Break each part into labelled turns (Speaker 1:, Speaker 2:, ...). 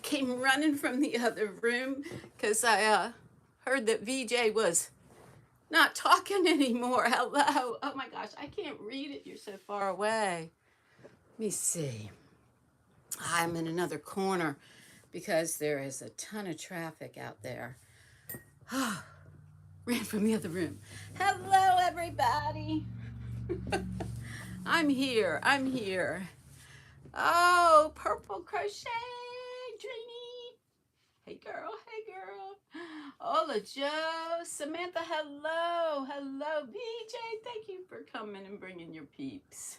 Speaker 1: came running from the other room because I heard that VJ was not talking anymore. Hello. Oh my gosh, I can't read it. You're so far away. Let me see. I'm in another corner because there is a ton of traffic out there. Ran from the other room. Hello, everybody. I'm here. I'm here. Oh, purple crochet, Dreamy. Hey, girl. Hey, girl. Hola, Joe. Samantha, hello. Hello. BJ, thank you for coming and bringing your peeps.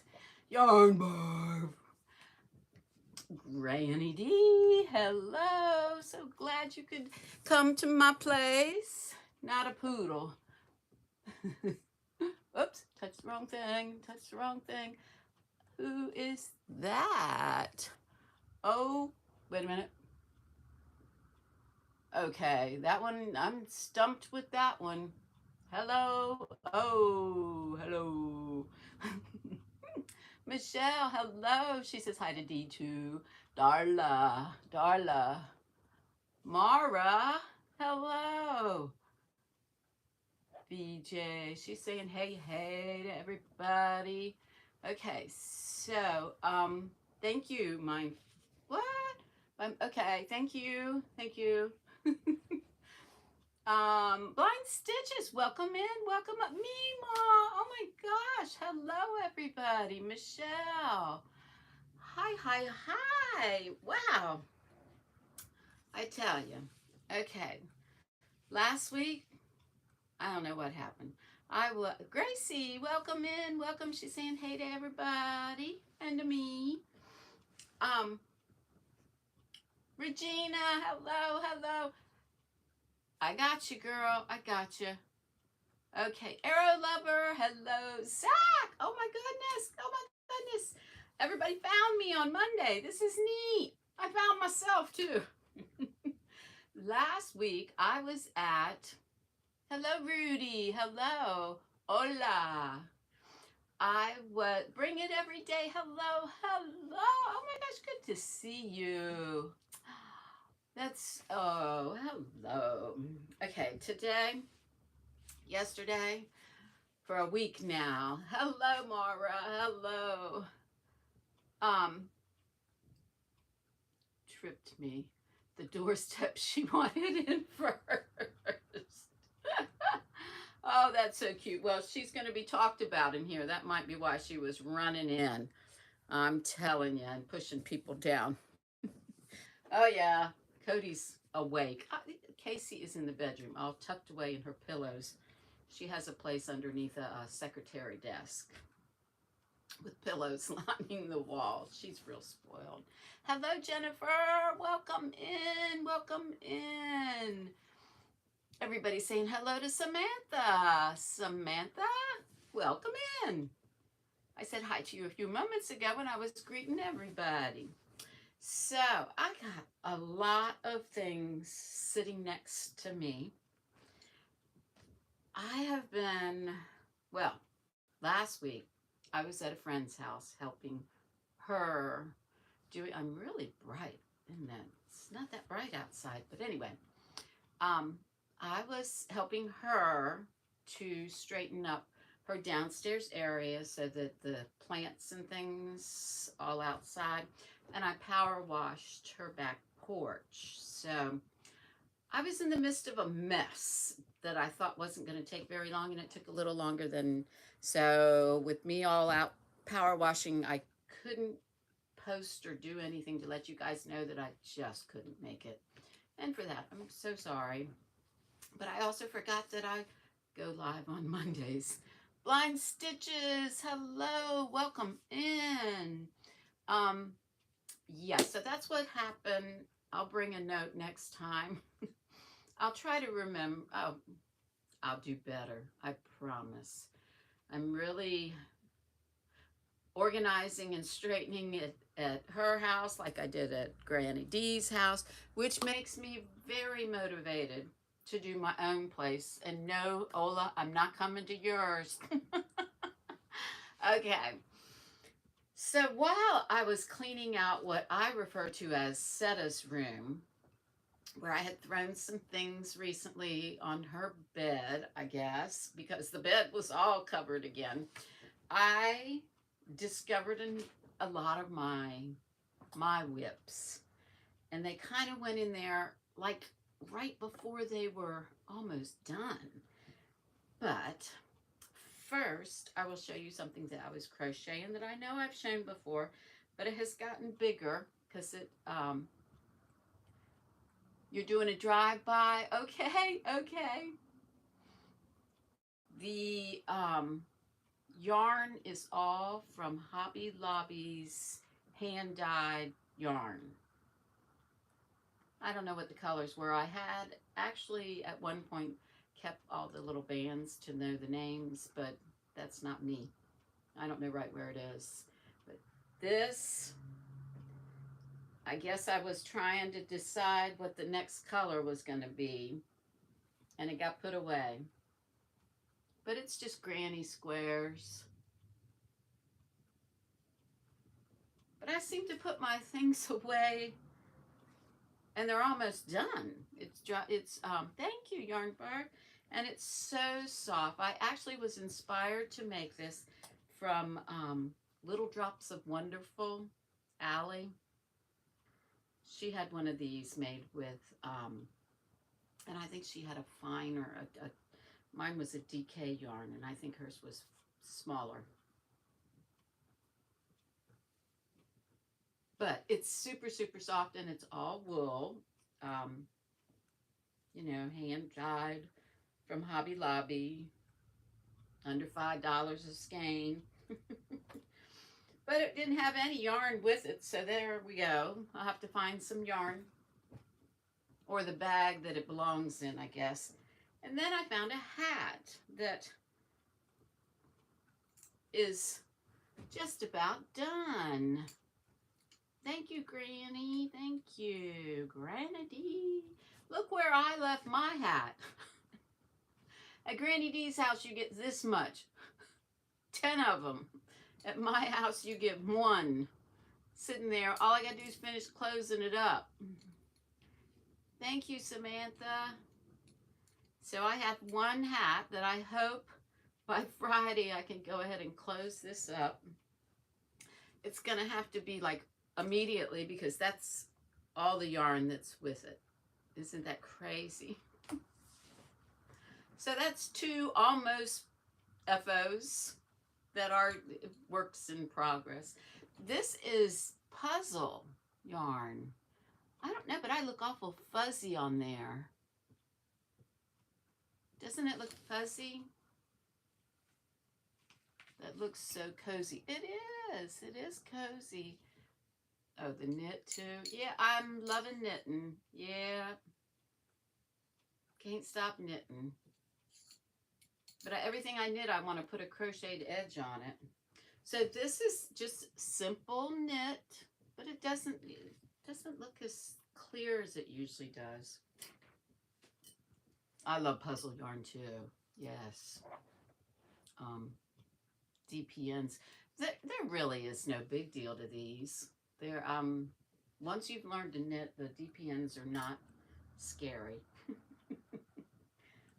Speaker 1: Yarnbarf. Grannydee, hello. So glad you could come to my place. Not a poodle. Oops, touched the wrong thing. Touched the wrong thing. Who is that? Oh, wait a minute. Okay, that one, I'm stumped with that one. Hello. Oh, hello. Michelle, hello. She says hi to D2. Darla. Mara, hello. BJ, she's saying hey to everybody. Okay, so, thank you, what? Okay, thank you. Blind Stitches, welcome in, welcome up. Mima, oh my gosh, hello everybody. Michelle, hi. Wow, I tell you. Okay, last week, I don't know what happened. Gracie, welcome in, welcome. She's saying hey to everybody and to me. Regina, hello. I got you, girl. I got you. Okay, Arrow Lover, hello. Zach, oh my goodness. Everybody found me on Monday. This is neat. I found myself too. Last week I was at, hello Rudy, hello. Hola. I would bring it every day. Hello. Oh my gosh, good to see you. Oh, hello. Okay, yesterday, for a week now. Hello, Mara. Hello. Tripped me. The doorstep she wanted in first. Oh, that's so cute. Well, she's going to be talked about in here. That might be why she was running in. I'm telling you, and pushing people down. Oh, yeah. Cody's awake. Casey is in the bedroom, all tucked away in her pillows. She has a place underneath a secretary desk with pillows lining the wall. She's real spoiled. Hello, Jennifer. Welcome in. Everybody's saying hello to Samantha. Samantha, welcome in. I said hi to you a few moments ago when I was greeting everybody. So I got a lot of things sitting next to me. I have been, well, last week I was at a friend's house helping her I'm really bright, isn't it? It's not that bright outside, but anyway, I was helping her to straighten up her downstairs area so that the plants and things all outside, and I power washed her back porch. So I was in the midst of a mess that I thought wasn't going to take very long, and it took a little longer than, so with me all out power washing, I couldn't post or do anything to let you guys know that I just couldn't make it. And for that, I'm so sorry. But I also forgot that I go live on Mondays. Blind Stitches, hello, welcome in. Yeah, so that's what happened. I'll bring a note next time. I'll try to remember. Oh, I'll do better, I promise. I'm really organizing and straightening it at her house like I did at Grannydee's house, which makes me very motivated to do my own place. And no, Ola, I'm not coming to yours. Okay. So while I was cleaning out what I refer to as Setta's room, where I had thrown some things recently on her bed, I guess, because the bed was all covered again, I discovered a lot of my whips, and they kind of went in there like right before they were almost done. But first, I will show you something that I was crocheting that I know I've shown before, but it has gotten bigger because you're doing a drive-by. Okay, okay. The yarn is all from Hobby Lobby's hand-dyed yarn. I don't know what the colors were. I had actually at one point kept all the little bands to know the names, but that's not me. I don't know right where it is. But this, I guess I was trying to decide what the next color was going to be, and it got put away. But it's just granny squares. But I seem to put my things away, and they're almost done. It's thank you, Yarnbarf, and it's so soft. I actually was inspired to make this from Little Drops of Wonderful, Allie. She had one of these made with, and I think she had a finer, mine was a DK yarn, and I think hers was smaller. But it's super, super soft, and it's all wool, you know, hand-dyed from Hobby Lobby, under $5 a skein. But it didn't have any yarn with it, so there we go. I'll have to find some yarn, or the bag that it belongs in, I guess. And then I found a hat that is just about done. Thank you, Granny. Thank you, Grannydee. Look where I left my hat. At Grannydee's house, you get this much. 10 of them. At my house, you get one. Sitting there, all I gotta do is finish closing it up. Thank you, Samantha. So I have one hat that I hope by Friday I can go ahead and close this up. It's gonna have to be like immediately because that's all the yarn that's with it. Isn't that crazy? So that's two almost FOs that are works in progress. This is puzzle yarn. I don't know, but I look awful fuzzy on there. Doesn't it look fuzzy? That looks so cozy. It is cozy. Oh, the knit too. Yeah, I'm loving knitting. Yeah. Can't stop knitting. But everything I knit, I want to put a crocheted edge on it. So this is just simple knit, but it doesn't look as clear as it usually does. I love puzzle yarn too. Yes. DPNs. There really is no big deal to these. They're once you've learned to knit, the DPNs are not scary.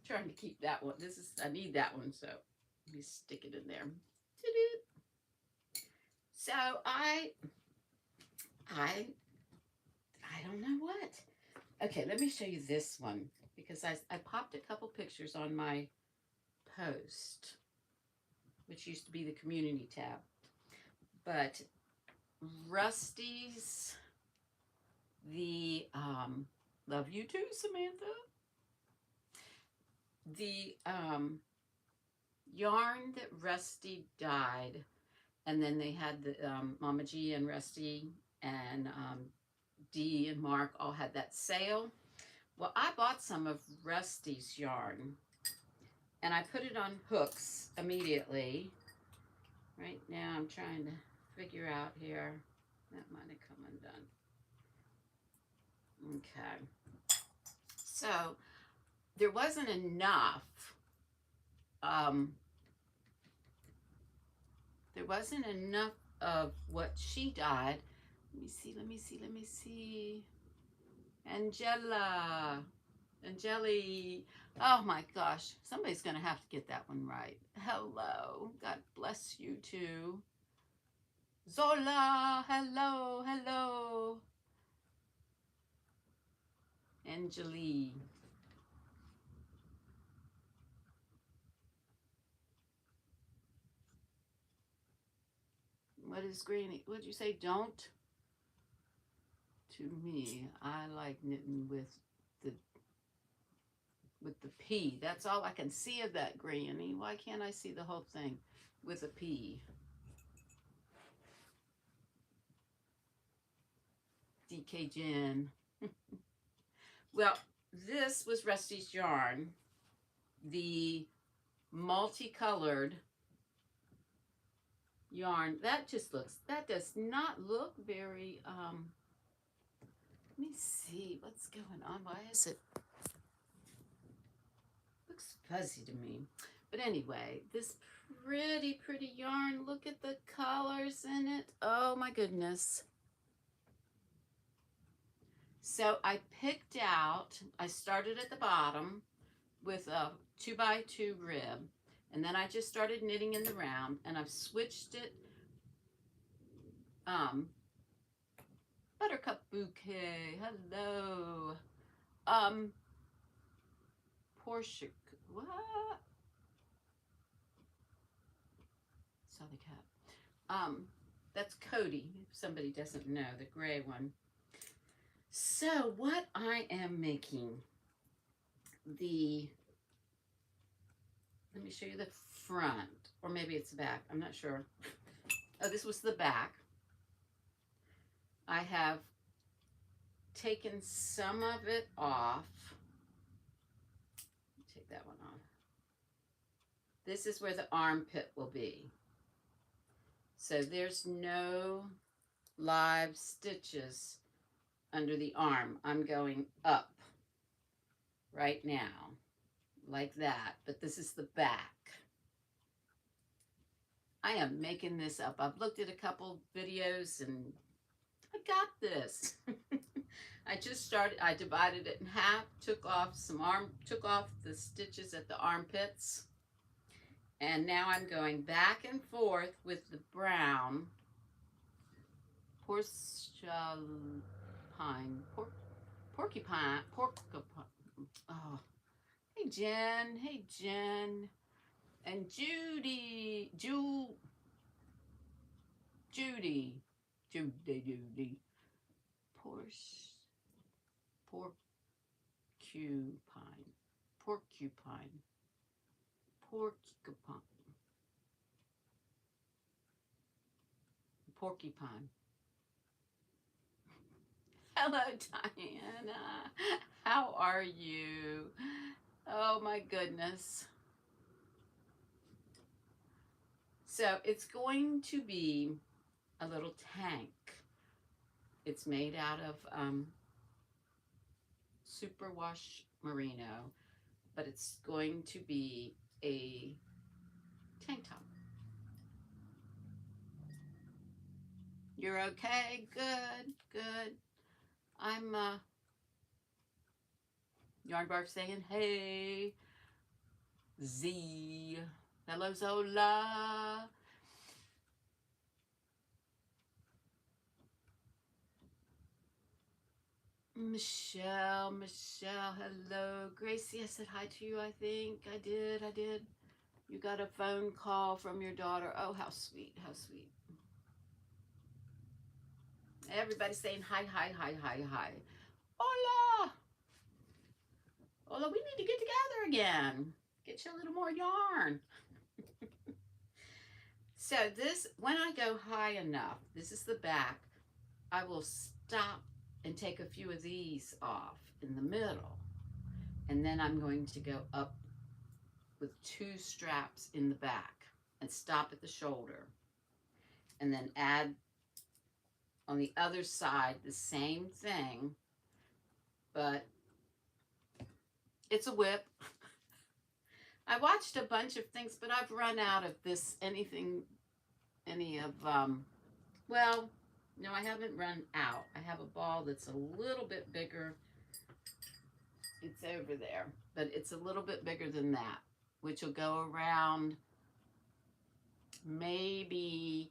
Speaker 1: Trying to keep that one. I need that one, so let me stick it in there. So I don't know what. Okay, let me show you this one because I popped a couple pictures on my post, which used to be the community tab. But Rusty's, love you too, Samantha. The yarn that Rusty dyed, and then they had the Mama G and Rusty and Dee and Mark all had that sale. Well, I bought some of Rusty's yarn and I put it on hooks immediately. Right now I'm trying to figure out here. That might have come undone. Okay. So there wasn't enough. There wasn't enough of what she dyed. Let me see, let me see, let me see. Angeli. Oh my gosh, somebody's gonna have to get that one right. Hello, God bless you too. Zola, hello, hello. Angeli. What is Granny? What'd you say? Don't? To me, I like knitting the the P. That's all I can see of that, Granny. Why can't I see the whole thing with a P? DK Jen. Well, this was Rusty's yarn. The multicolored yarn. That does not look very, let me see what's going on. Why is it? Looks fuzzy to me. But anyway, this pretty yarn. Look at the colors in it. Oh my goodness. So I started at the bottom with a 2x2 rib, and then I just started knitting in the round, and I've switched it. Buttercup Bouquet, hello. Portia, what? Saw the cat. That's Cody, if somebody doesn't know, the gray one. So what I am making, let me show you the front, or maybe it's the back, I'm not sure. Oh, this was the back. I have taken some of it off. Take that one off. This is where the armpit will be. So there's no live stitches under the arm. I'm going up right now, like that, but this is the back. I am making this up. I've looked at a couple videos and I got this. I just started, I divided it in half, took off the stitches at the armpits, and now I'm going back and forth with the brown porcupine. Oh, hey Jen, and Judy, porcupine. Hello, Diana. How are you? Oh my goodness. So it's going to be a little tank. It's made out of superwash merino, but it's going to be a tank top. You're okay? Good. I'm Yarnbarf saying hey. Z. Hello, Zola. Michelle, hello. Gracie, I said hi to you, I think. I did. You got a phone call from your daughter. Oh, how sweet, how sweet. Everybody's saying hi. Hola, we need to get together again. Get you a little more yarn. So this, when I go high enough, this is the back, I will stop and take a few of these off in the middle. And then I'm going to go up with 2 straps in the back and stop at the shoulder. And then add on the other side the same thing, but it's a whip. I watched a bunch of things, but I've run out of any of Well, no, I haven't run out. I have a ball that's a little bit bigger. It's over there, but it's a little bit bigger than that, which will go around maybe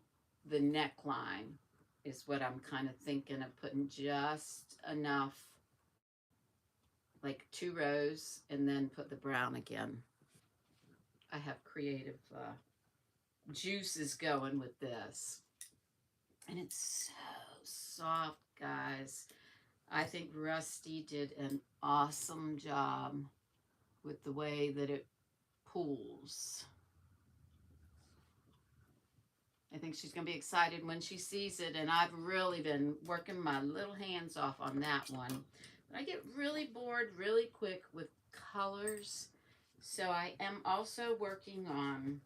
Speaker 1: the neckline is what I'm kind of thinking of putting just enough, like 2 rows, and then put the brown again. I have creative juices going with this. And it's so soft, guys. I think Rusty did an awesome job with the way that it pulls. I think she's going to be excited when she sees it, and I've really been working my little hands off on that one. But I get really bored really quick with colors, so I am also working on,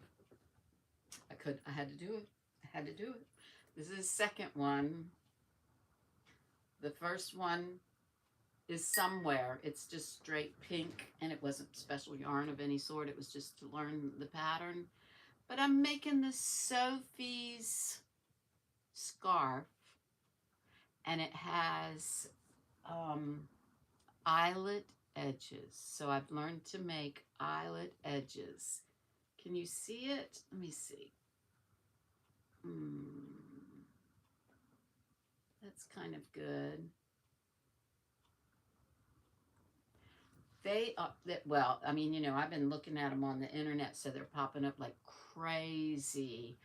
Speaker 1: I had to do it. I had to do it. This is the second one. The first one is somewhere. It's just straight pink, and it wasn't special yarn of any sort. It was just to learn the pattern. But I'm making this Sophie's scarf, and it has eyelet edges. So I've learned to make eyelet edges. Can you see it? Let me see. That's kind of good. They are, well, I mean, you know, I've been looking at them on the internet, so they're popping up like crazy.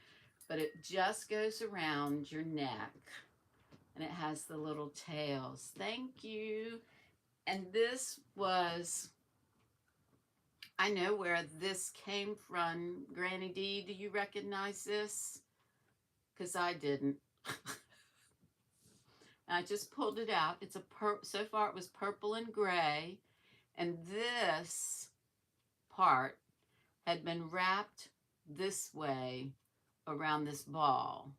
Speaker 1: But it just goes around your neck, and it has the little tails. Thank you. And this was, I know where this came from. Grannydee, do you recognize this? Because I didn't. I just pulled it out. It's a so far it was purple and gray. And this part had been wrapped this way around this ball.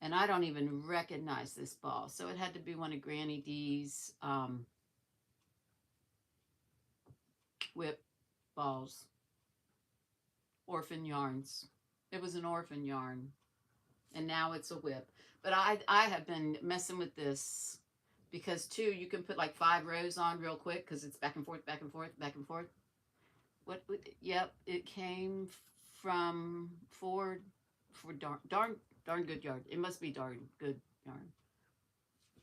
Speaker 1: And I don't even recognize this ball. So it had to be one of Grannydee's whip balls. Orphan yarns. It was an orphan yarn. And now it's a whip. But I have been messing with this because, too, you can put like 5 rows on real quick because it's back and forth, back and forth, back and forth. Yep, it came from for darn good yarn. It must be darn good yarn.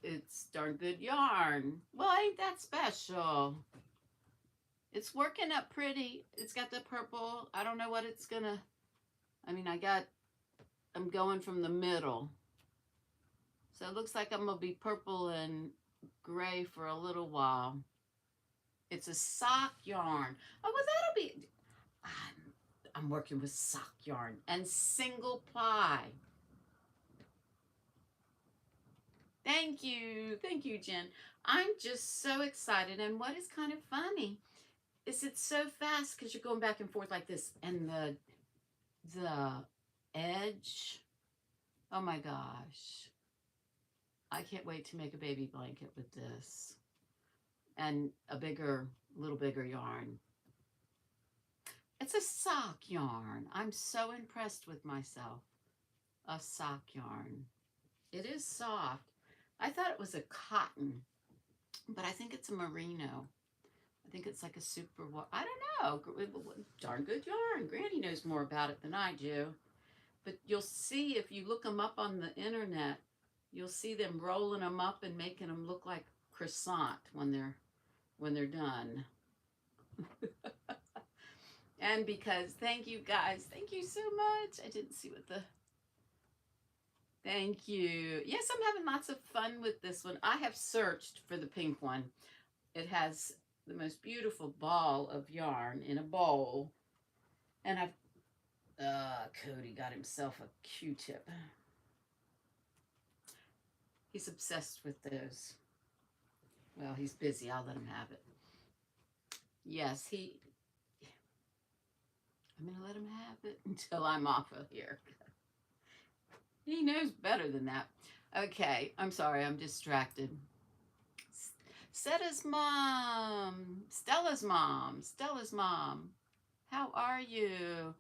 Speaker 1: It's darn good yarn. Well, ain't that special? It's working up pretty. It's got the purple. I don't know what it's gonna, I mean, I'm going from the middle. So it looks like I'm gonna be purple and gray for a little while. It's a sock yarn. Oh, well, that'll be, I'm working with sock yarn and single ply. Thank you, Jen. I'm just so excited. And what is kind of funny is it's so fast because you're going back and forth like this, and the edge. Oh my gosh. I can't wait to make a baby blanket with this and a little bigger yarn. It's a sock yarn. I'm so impressed with myself. A sock yarn. It is soft. I thought it was a cotton, but I think it's a merino. I think it's like a super, I don't know. Darn good yarn. Granny knows more about it than I do. But you'll see if you look them up on the internet, you'll see them rolling them up and making them look like croissant when they're done. And because, thank you guys. Thank you so much. I didn't see what thank you. Yes, I'm having lots of fun with this one. I have searched for the pink one. It has the most beautiful ball of yarn in a bowl. And Cody got himself a Q-tip. He's obsessed with those. Well, he's busy. I'll let him have it. Yes, I'm going to let him have it until I'm off of here. He knows better than that. Okay, I'm sorry. I'm distracted. Stella's mom. How are you?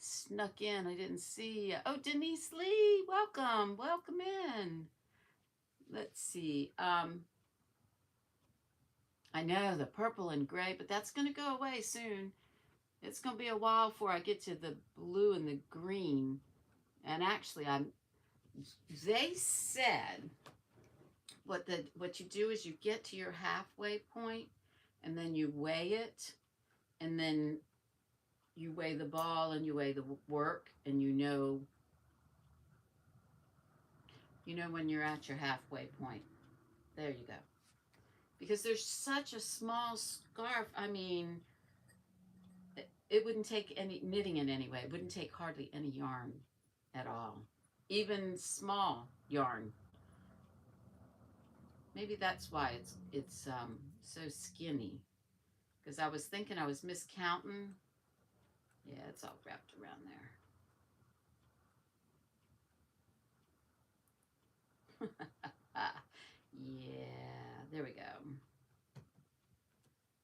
Speaker 1: snuck in. I didn't see you. Oh, Denise Lee, welcome. Welcome in. Let's see. I know the purple and gray, but that's going to go away soon. It's going to be a while before I get to the blue and the green. And actually, they said what you do is you get to your halfway point and then you weigh it, and then you weigh the ball and you weigh the work, and you know when you're at your halfway point. There you go. Because there's such a small scarf. I mean, it wouldn't take any knitting in any way. It wouldn't take hardly any yarn at all. Even small yarn. Maybe that's why it's so skinny. Because I was thinking I was miscounting. Yeah, it's all wrapped around there. Yeah, there we go.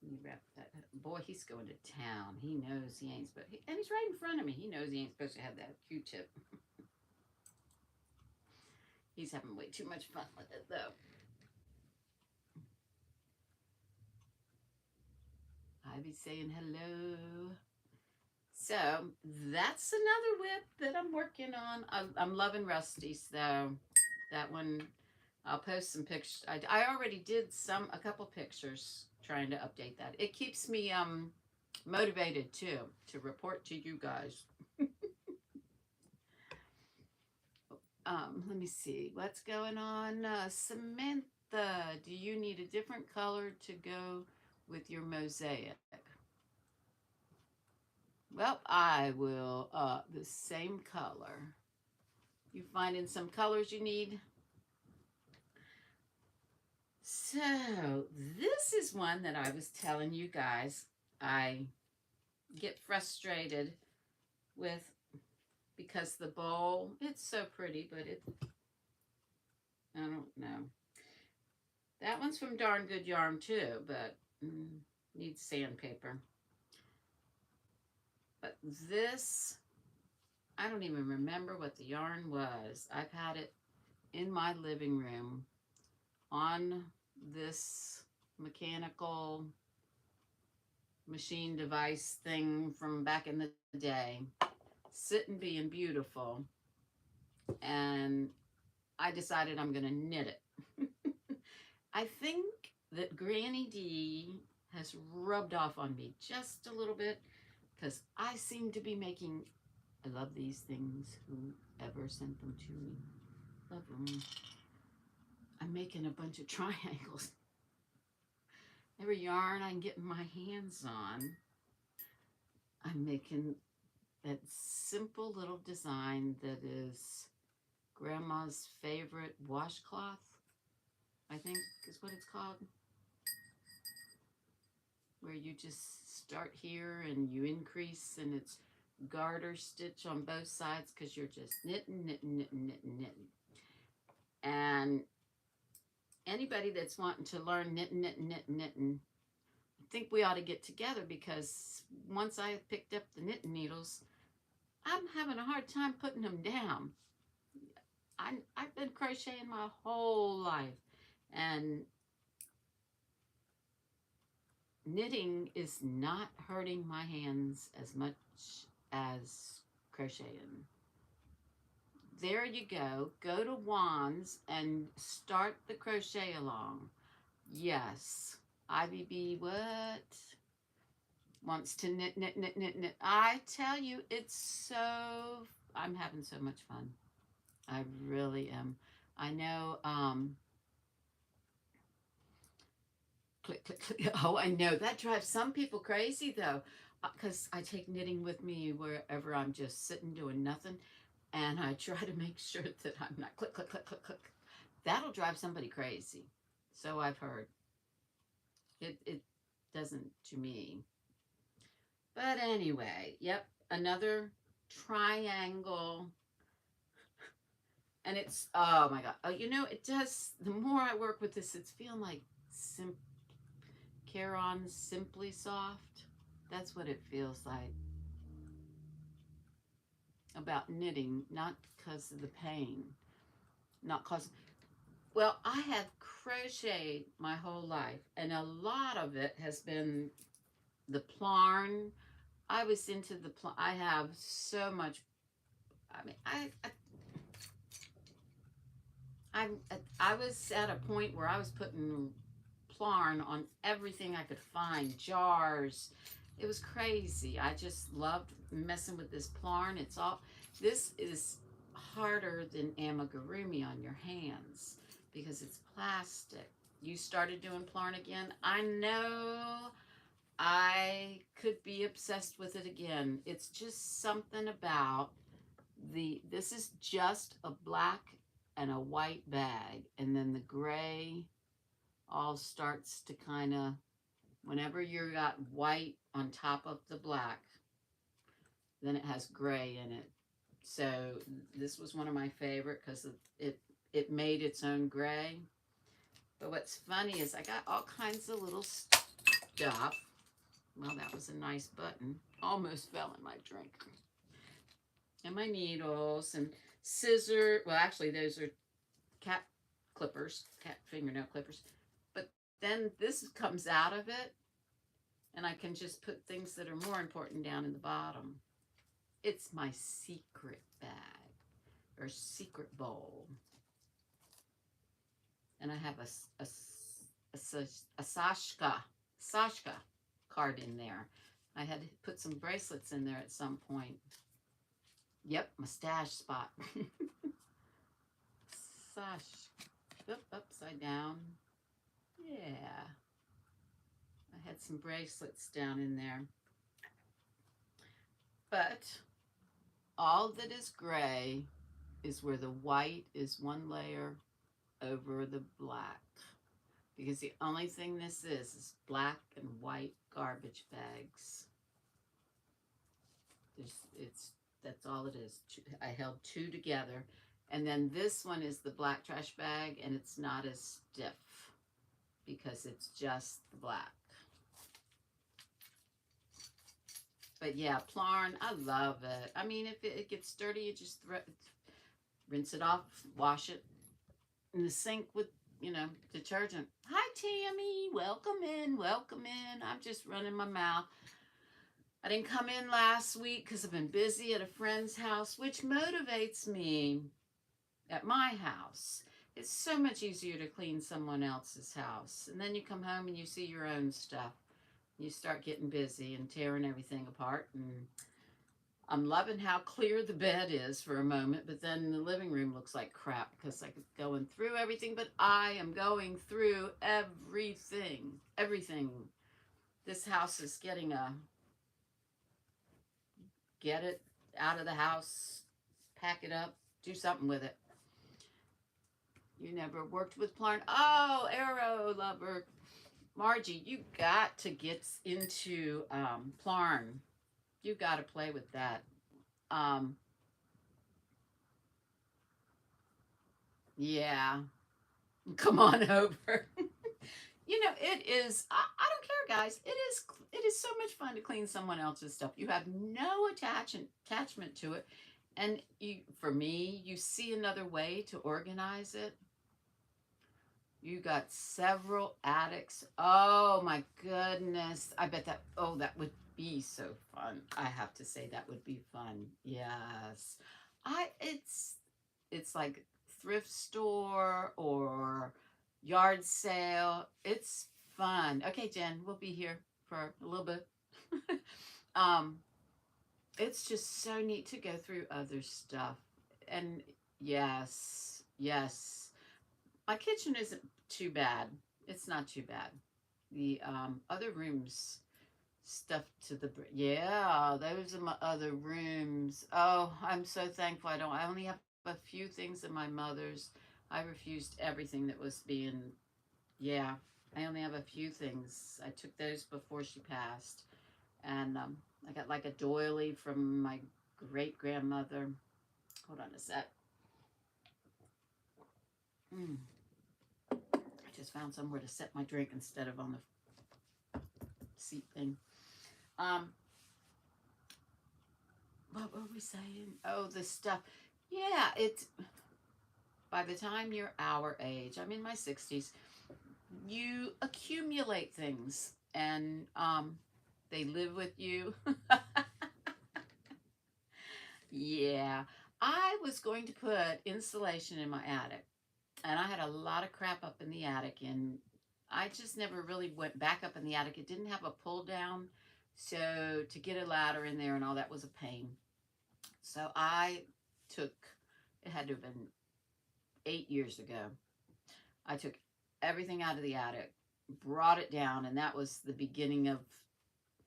Speaker 1: You wrap that. Boy, he's going to town. He knows he ain't supposed. And he's right in front of me. He knows he ain't supposed to have that Q-tip. He's having way too much fun with it, though. Ivy saying hello. So that's another whip that I'm working on. I'm loving Rusty, so that one I'll post some pictures. I already did a couple pictures trying to update that. It keeps me motivated too to report to you guys. Let me see what's going on. Samantha, do you need a different color to go with your mosaic? Well, I will the same color. You finding some colors you need? So this is one that I was telling you guys I get frustrated with, because the bowl, it's so pretty, but I don't know. That one's from Darn Good Yarn too, but needs sandpaper. But this, I don't even remember what the yarn was. I've had it in my living room on this mechanical machine device thing from back in the day, sitting being beautiful, and I decided I'm going to knit it. I think that Grannydee has rubbed off on me just a little bit, because I seem to be making, I love these things, whoever sent them to me, love them. I'm making a bunch of triangles. Every yarn I can get my hands on, I'm making that simple little design that is Grandma's favorite washcloth, I think is what it's called. Where you just start here and you increase, and it's garter stitch on both sides, because you're just knitting, knitting, knitting, knitting, knitting. And anybody that's wanting to learn knitting, knitting, knitting, knitting, I think we ought to get together, because once I picked up the knitting needles, I'm having a hard time putting them down. I've been crocheting my whole life, and knitting is not hurting my hands as much as crocheting. There you go. Go to Wands and start the crochet along. Yes. Ivy B, what? Wants to knit, knit, knit, knit, knit. I tell you, I'm having so much fun. I really am. I know, click, click, click. Oh, I know. That drives some people crazy, though, because I take knitting with me wherever I'm just sitting doing nothing, and I try to make sure that I'm not click, click, click, click, click. That'll drive somebody crazy. So I've heard. It doesn't to me. But anyway, yep, another triangle. And it's, oh my God. Oh, it does, the more I work with this, it's feeling like Caron Simply Soft. That's what it feels like. about knitting, not because of the pain, not because, well, I have crocheted my whole life, and a lot of it has been the plarn. I was into the plarn. I have so much. I mean, I was at a point where I was putting plarn on everything I could find, jars. It was crazy. I just loved messing with this plarn. This is harder than amigurumi on your hands because it's plastic. You started doing plarn again. I know I could be obsessed with it again. It's just something about this is just a black and a white bag, and then the gray all starts to kind of, whenever you got white on top of the black, then it has gray in it. So this was one of my favorite because it made its own gray. But what's funny is I got all kinds of little stuff. Well, that was a nice button. Almost fell in my drink. And my needles and scissors. Well, actually, those are cat clippers, cat fingernail clippers. But then this comes out of it, and I can just put things that are more important down in the bottom. It's my secret bag or secret bowl. And I have a Sashka card in there. I had to put some bracelets in there at some point. Yep, my stash spot. Upside down. Yeah. I had some bracelets down in there. But all that is gray is where the white is one layer over the black. Because the only thing this is black and white garbage bags. That's all it is. I held two together. And then this one is the black trash bag, and it's not as stiff because it's just the black. But yeah, plarn, I love it. I mean, if it gets dirty, you just rinse it off, wash it in the sink with, detergent. Hi, Tammy. Welcome in. Welcome in. I'm just running my mouth. I didn't come in last week because I've been busy at a friend's house, which motivates me at my house. It's so much easier to clean someone else's house. And then you come home and you see your own stuff. You start getting busy and tearing everything apart. And I'm loving how clear the bed is for a moment, but then the living room looks like crap because I'm going through everything, but I am going through everything. Everything. This house is getting get it out of the house, pack it up, do something with it. You never worked with plarn? Oh, Arrow lover. Margie, you got to get into plarn. You got to play with that. Yeah. Come on over. It is, I don't care, guys. It is so much fun to clean someone else's stuff. You have no attachment to it. And for me, you see another way to organize it. You got several attics. Oh my goodness. I bet that would be so fun. I have to say that would be fun. Yes. It's like thrift store or yard sale. It's fun. Okay, Jen, we'll be here for a little bit. It's just so neat to go through other stuff. And yes. My kitchen isn't too bad. It's not too bad. The other rooms stuffed to the those are my other rooms. Oh, I'm so thankful I only have a few things in my mother's. I refused everything that was being, I only have a few things. I took those before she passed. And I got like a doily from my great grandmother. Hold on a sec. I just found somewhere to set my drink instead of on the seat thing. what were we saying? Oh, the stuff. Yeah, it's by the time you're our age, I'm in my 60s, you accumulate things and they live with you. Yeah. I was going to put insulation in my attic, and I had a lot of crap up in the attic, and I just never really went back up in the attic. It didn't have a pull down, so to get a ladder in there and all that was a pain. So I took, it had to have been 8 years ago. I took everything out of the attic, brought it down, and that was the beginning of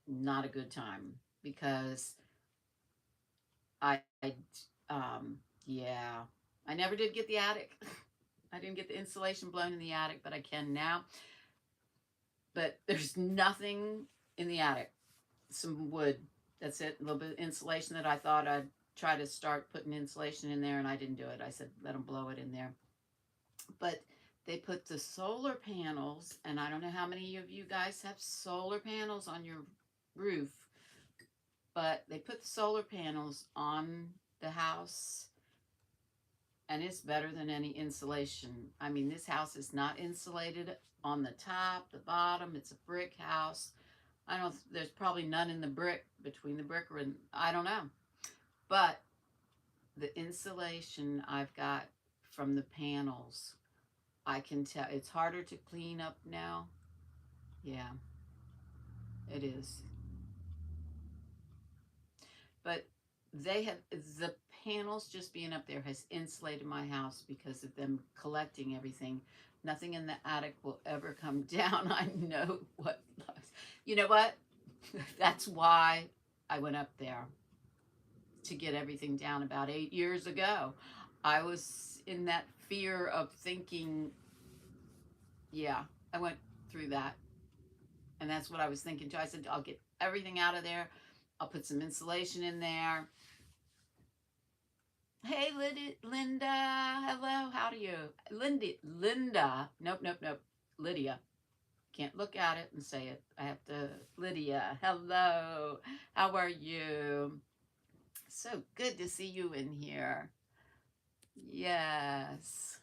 Speaker 1: not a good time because I yeah, I never did get the attic. I didn't get the insulation blown in the attic, but I can now. But there's nothing in the attic. Some wood. That's it. A little bit of insulation that I thought I'd try to start putting insulation in there, and I didn't do it. I said, let them blow it in there. But they put the solar panels, and I don't know how many of you guys have solar panels on your roof, but they put the solar panels on the house, and it's better than any insulation. I mean, this house is not insulated on the top, the bottom. It's a brick house. I don't, there's probably none in the brick, between the brick and, I don't know. But the insulation I've got from the panels, I can tell it's harder to clean up now. Yeah, it is. But they have, the panels just being up there has insulated my house because of them collecting everything. Nothing in the attic will ever come down. I know what, you know what? That's why I went up there to get everything down about 8 years ago. I was in that fear of thinking, yeah, I went through that. And that's what I was thinking too. I said, I'll get everything out of there. I'll put some insulation in there. Hey, Linda. Hello. How do you? Linda. Nope, nope, nope. Lydia. Can't look at it and say it. I have to. Lydia. Hello. How are you? So good to see you in here. Yes.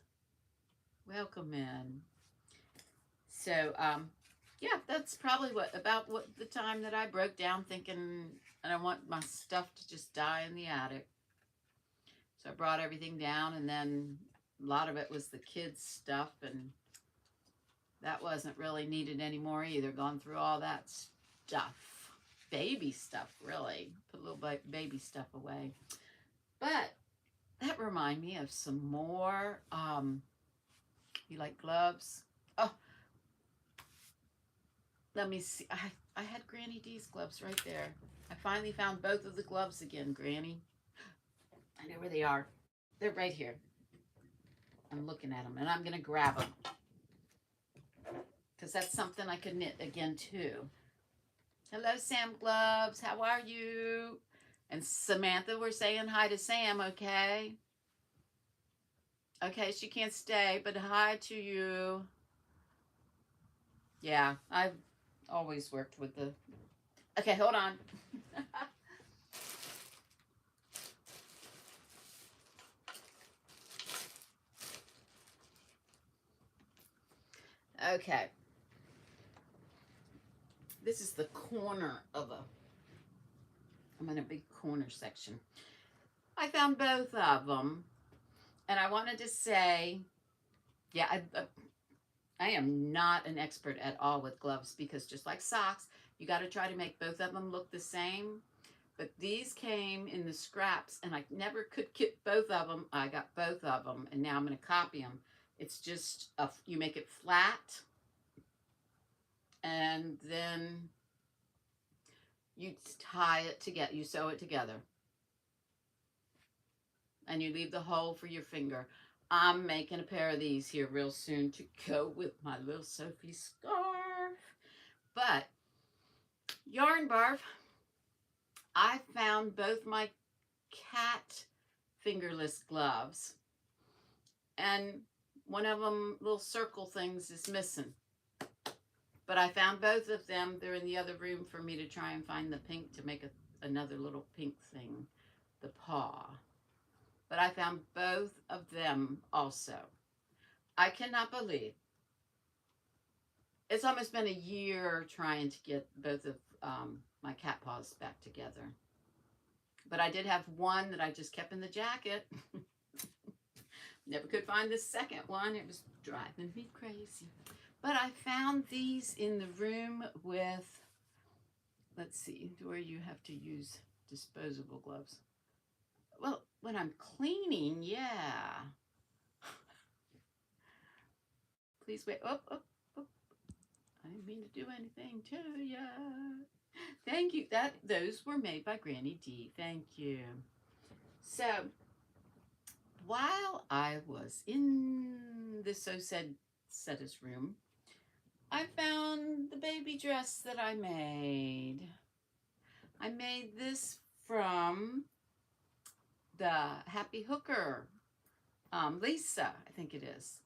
Speaker 1: Welcome in. So, yeah, that's probably about what the time that I broke down thinking I don't want my stuff to just die in the attic. So I brought everything down, and then a lot of it was the kids' stuff, and that wasn't really needed anymore either. Gone through all that stuff. Baby stuff, really. Put a little baby stuff away. But that reminded me of some more, you like gloves? Oh, let me see. I had Grannydee's gloves right there. I finally found both of the gloves again, Granny. I know where they are. They're right here. I'm looking at them, and I'm going to grab them because that's something I could knit again, too. Hello, Sam Gloves. How are you? And Samantha, we're saying hi to Sam, okay? Okay, she can't stay, but hi to you. Yeah, I've always worked with the... Okay, hold on. Okay. This is the corner of a... I'm in a big corner section. I found both of them. And I wanted to say, yeah, I am not an expert at all with gloves because just like socks, you got to try to make both of them look the same. But these came in the scraps, and I never could get both of them. I got both of them, and now I'm going to copy them. It's just, you make it flat, and then you tie it together. You sew it together. And you leave the hole for your finger. I'm making a pair of these here real soon to go with my little Sophie scarf. But, Yarnbarf, I found both my cat fingerless gloves. And one of them, little circle things, is missing. But I found both of them. They're in the other room for me to try and find the pink to make another little pink thing. the paw. But I found both of them also. I cannot believe it's almost been a year trying to get both of my cat paws back together. But I did have one that I just kept in the jacket. Never could find the second one. It was driving me crazy. But I found these in the room with, let's see, where you have to use disposable gloves. Well, when I'm cleaning, yeah. Please wait. Oh, oh, oh. I didn't mean to do anything to ya. Thank you. Those were made by Grannydee. Thank you. So, while I was in the So Said Setta's room, I found the baby dress that I made. I made this from the Happy Hooker. Lisa, I think it is.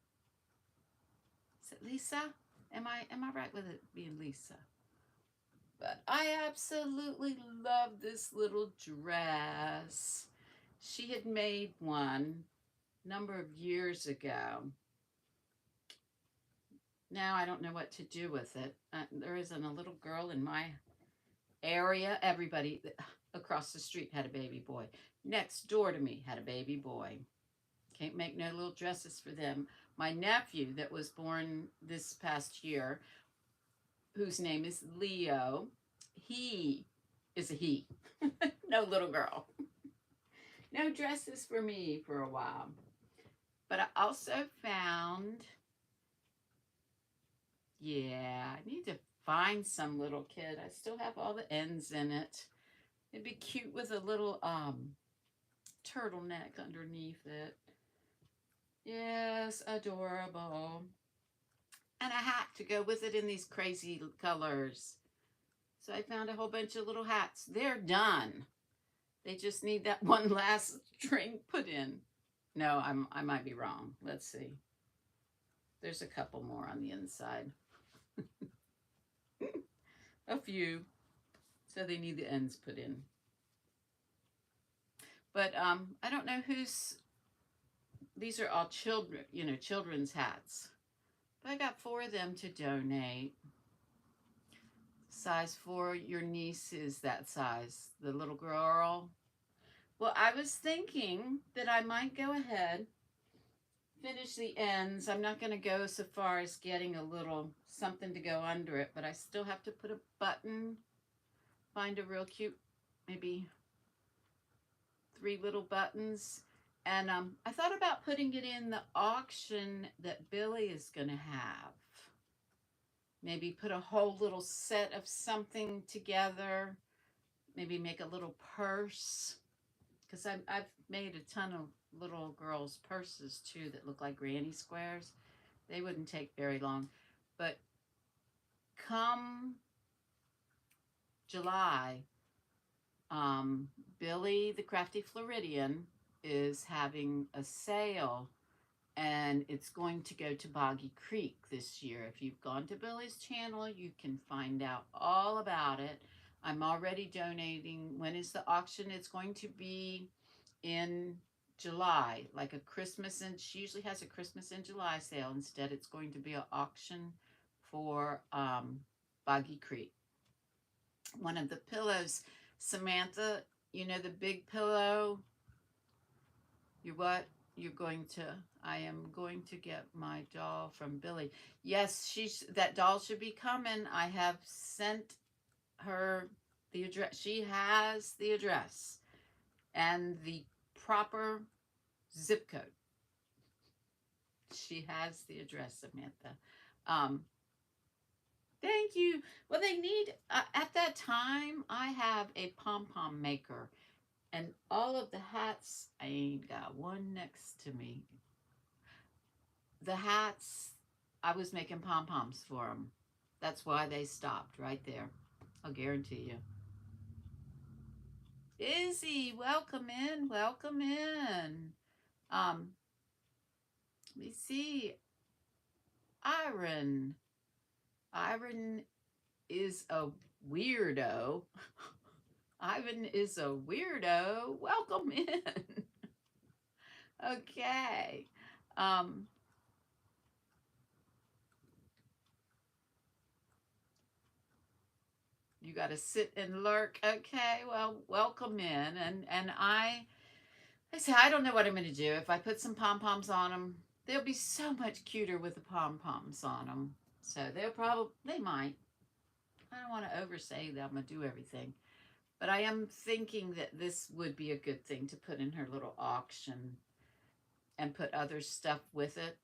Speaker 1: Is it Lisa? Am I right with it being Lisa? But I absolutely love this little dress. She had made one a number of years ago. Now I don't know what to do with it. There isn't a little girl in my area. Everybody across the street had a baby boy. Next door to me had a baby boy. Can't make no little dresses for them. My nephew that was born this past year, whose name is Leo, he is a he. No little girl. No dresses for me for a while. But I also found, yeah, I need to find some little kid. I still have all the ends in it. It'd be cute with a little turtleneck underneath it. Yes, adorable. And a hat to go with it in these crazy colors. So I found a whole bunch of little hats. They're done. They just need that one last string put in. No, I might be wrong. Let's see. There's a couple more on the inside. A few. So they need the ends put in. But I don't know who's, these are all children, children's hats. But I got 4 of them to donate. Size 4, your niece is that size, the little girl. Well, I was thinking that I might go ahead, finish the ends. I'm not going to go so far as getting a little something to go under it, but I still have to put a button, find a real cute, maybe 3 little buttons. And I thought about putting it in the auction that Billy is going to have. Maybe put a whole little set of something together. Maybe make a little purse. Because I've made a ton of little girls' purses too that look like granny squares. They wouldn't take very long. But come July, Billy the Crafty Floridian is having a sale, and it's going to go to Boggy Creek this year. If you've gone to Billy's channel, you can find out all about it. I'm already donating. When is the auction? It's going to be in July, like a Christmas, and she usually has a Christmas in July sale. Instead, it's going to be an auction for Boggy Creek. One of the pillows, Samantha, the big pillow. I am going to get my doll from Billy. Yes, that doll should be coming. I have sent her the address. She has the address and the proper zip code. She has the address, Samantha. Thank you. Well, they need, at that time, I have a pom-pom maker. And all of the hats, I ain't got one next to me. The hats, I was making pom-poms for them. That's why they stopped right there. I'll guarantee you. Izzy, welcome in. Welcome in. Let me see. Iron is a weirdo. Ivan is a weirdo. Welcome in. Okay. Um, you got to sit and lurk. Okay. Well, welcome in. And I say I don't know what I'm going to do. If I put some pom poms on them, they'll be so much cuter with the pom poms on them. So they might. I don't want to oversay that I'm going to do everything. But I am thinking that this would be a good thing to put in her little auction and put other stuff with it.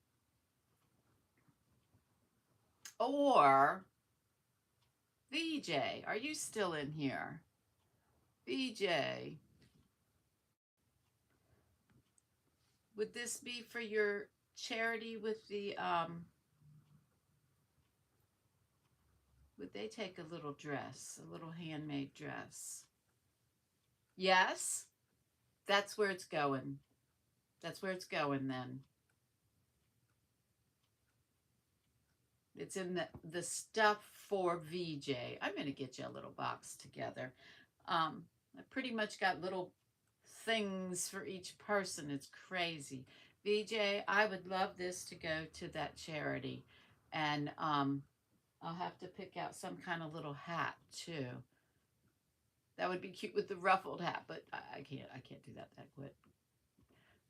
Speaker 1: Or, VJ, are you still in here? VJ, would this be for your charity with the, would they take a little dress, a little handmade dress? Yes, that's where it's going. That's where it's going then. It's in the stuff for VJ. I'm going to get you a little box together. I pretty much got little things for each person. It's crazy. VJ, I would love this to go to that charity. And I'll have to pick out some kind of little hat too. That would be cute with the ruffled hat, but I can't do that quick.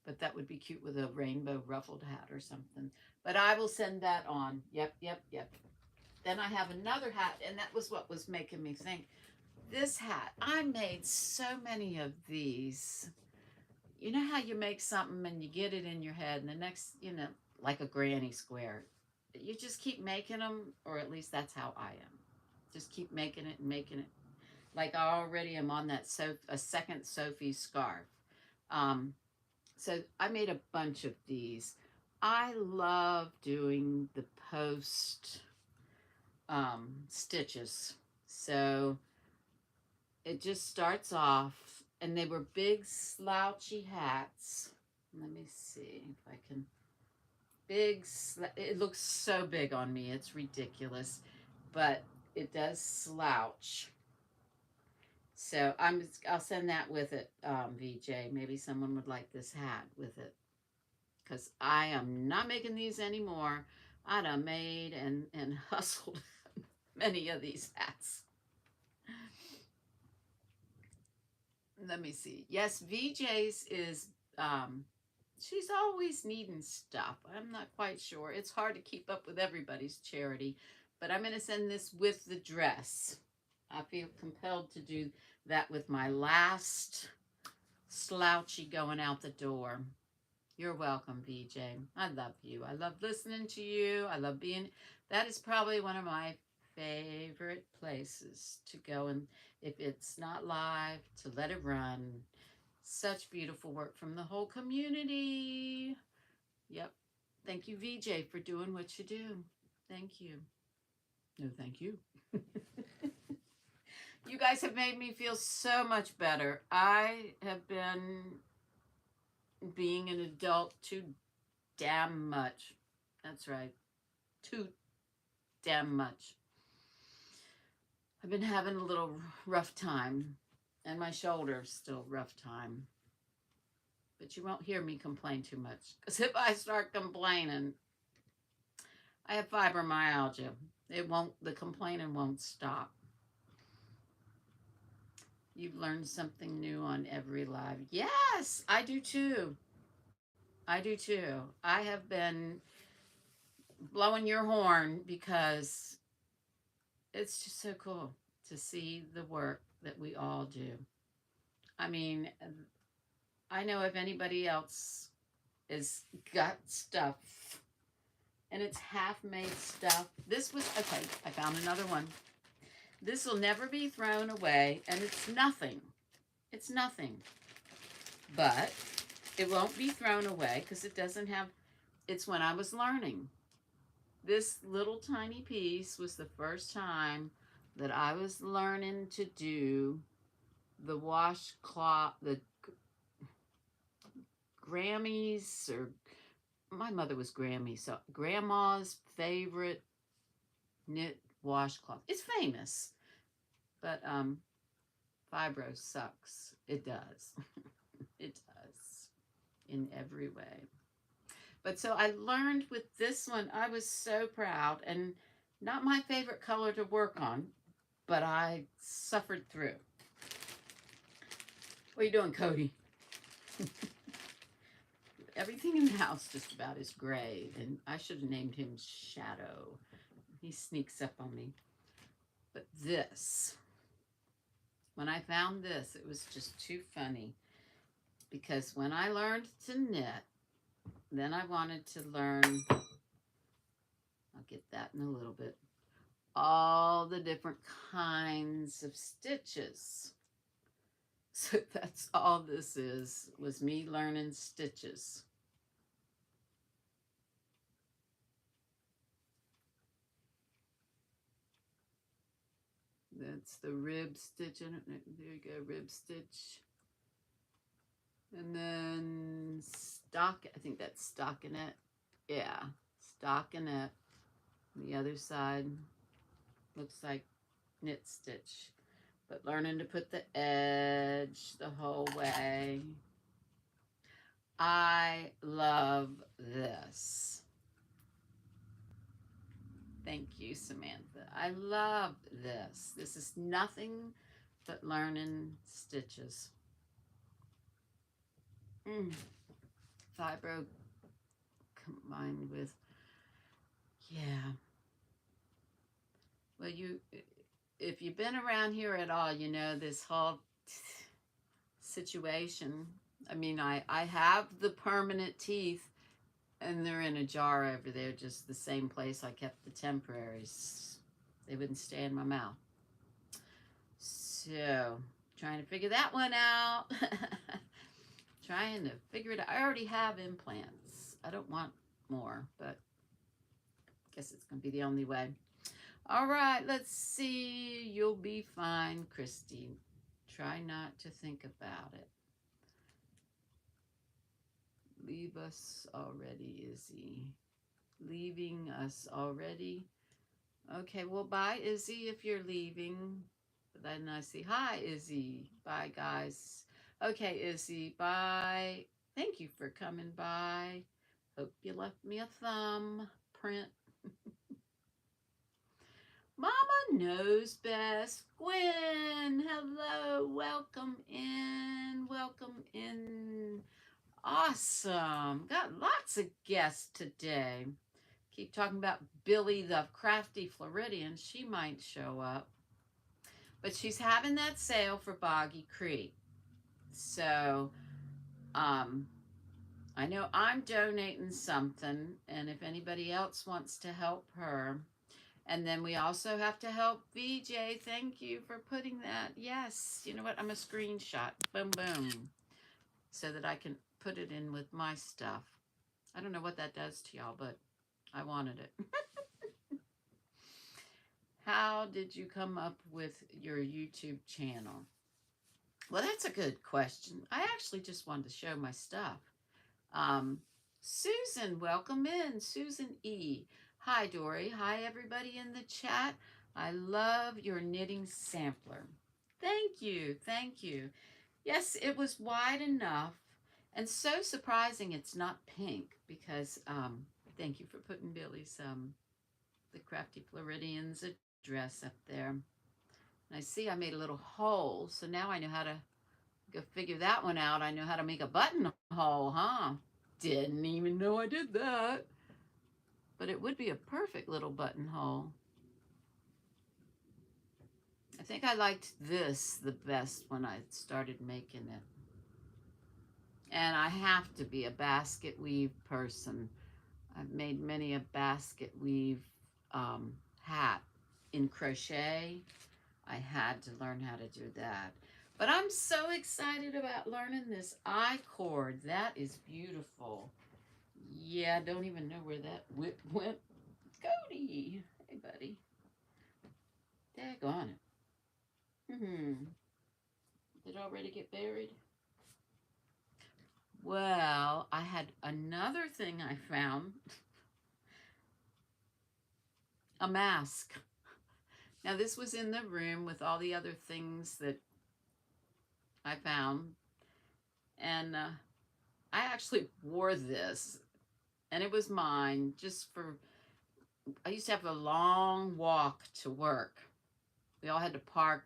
Speaker 1: But that would be cute with a rainbow ruffled hat or something. But I will send that on. Yep. Then I have another hat, and that was what was making me think. This hat, I made so many of these. You know how you make something and you get it in your head, and the next, like a granny square, you just keep making them, or at least that's how I am. Just keep making it and making it. Like I already am on that a second Sophie scarf. So I made a bunch of these. I love doing the post stitches. So it just starts off, and they were big slouchy hats. Let me see if I can. It looks so big on me. It's ridiculous, but it does slouch. So I'll send that with it, VJ. Maybe someone would like this hat with it, because I am not making these anymore. I done made and hustled many of these hats. Let me see. Yes, VJ's is, she's always needing stuff. I'm not quite sure. It's hard to keep up with everybody's charity, but I'm going to send this with the dress. I feel compelled to do that with my last slouchy going out the door. You're welcome, VJ. I love you. I love listening to you. I love that is probably one of my favorite places to go, and if it's not live, to let it run. Such beautiful work from the whole community. Yep. Thank you, VJ, for doing what you do. Thank you. No, thank you. You guys have made me feel so much better. I have been being an adult too damn much. That's right. Too damn much. I've been having a little rough time, and my shoulder's still rough time. But you won't hear me complain too much, because if I start complaining, I have fibromyalgia. The complaining won't stop. You've learned something new on every live. Yes, I do too. I do too. I have been blowing your horn because it's just so cool to see the work that we all do. I mean, I know if anybody else has got stuff and it's half-made stuff. This was, okay, I found another one. This will never be thrown away, and it's nothing. It's nothing. But it won't be thrown away because it doesn't have, it's when I was learning. This little tiny piece was the first time that I was learning to do the washcloth, the Grammys, or my mother was Grammy, so grandma's favorite knit washcloth. It's famous, but Fibro sucks. It does. It does in every way. But so I learned with this one, I was so proud, and not my favorite color to work on, but I suffered through. What are you doing, Cody? Everything in the house just about is gray, and I should have named him Shadow. He sneaks up on me. But this, when I found this, it was just too funny, because when I learned to knit, then I wanted to learn, I'll get that in a little bit, all the different kinds of stitches. So that's all this is, was me learning stitches. That's the rib stitch. There you go, rib stitch. And then I think that's stockinette. Yeah, stockinette. The other side looks like knit stitch. But learning to put the edge the whole way. I love this. Thank you, Samantha. I love this. This is nothing but learning stitches. Fibro combined with, yeah. Well, if you've been around here at all, you know this whole situation. I mean, I have the permanent teeth, and they're in a jar over there, just the same place I kept the temporaries. They wouldn't stay in my mouth. So, trying to figure that one out. Trying to figure it out. I already have implants. I don't want more, but I guess it's going to be the only way. All right, let's see. You'll be fine, Christy. Try not to think about it. Leave us already, Izzy. Leaving us already. Okay, well, bye, Izzy, if you're leaving. But then I see, hi, Izzy. Bye, guys. Okay, Izzy, bye. Thank you for coming by. Hope you left me a thumb print. Mama knows best. Gwen, hello. Welcome in. Welcome in. Awesome. Got lots of guests today. Keep talking about Billy the Crafty Floridian. She might show up. But she's having that sale for Boggy Creek. So, I know I'm donating something, and if anybody else wants to help her. And then we also have to help VJ. Thank you for putting that. Yes. You know what? I'm a screenshot. Boom, boom. So that I can put it in with my stuff. I don't know what that does to y'all, but I wanted it. How did you come up with your YouTube channel? Well, that's a good question. I actually just wanted to show my stuff. Susan, welcome in. Susan E. Hi, Dory. Hi, everybody in the chat. I love your knitting sampler. Thank you. Thank you. Yes, it was wide enough, and so surprising it's not pink, because thank you for putting Billy's the Crafty Floridian's address up there. And I see I made a little hole, so now I know how to go figure that one out. I know how to make a buttonhole, huh? Didn't even know I did that. But it would be a perfect little buttonhole. I think I liked this the best when I started making it. And I have to be a basket weave person. I've made many a basket weave hat in crochet. I had to learn how to do that. But I'm so excited about learning this I-cord. That is beautiful. Yeah, I don't even know where that whip went. Cody. Hey, buddy. Daggone it. Did it already get buried? Well, I had another thing I found. A mask. Now, this was in the room with all the other things that I found. And I actually wore this, and it was mine just for, I used to have a long walk to work. We all had to park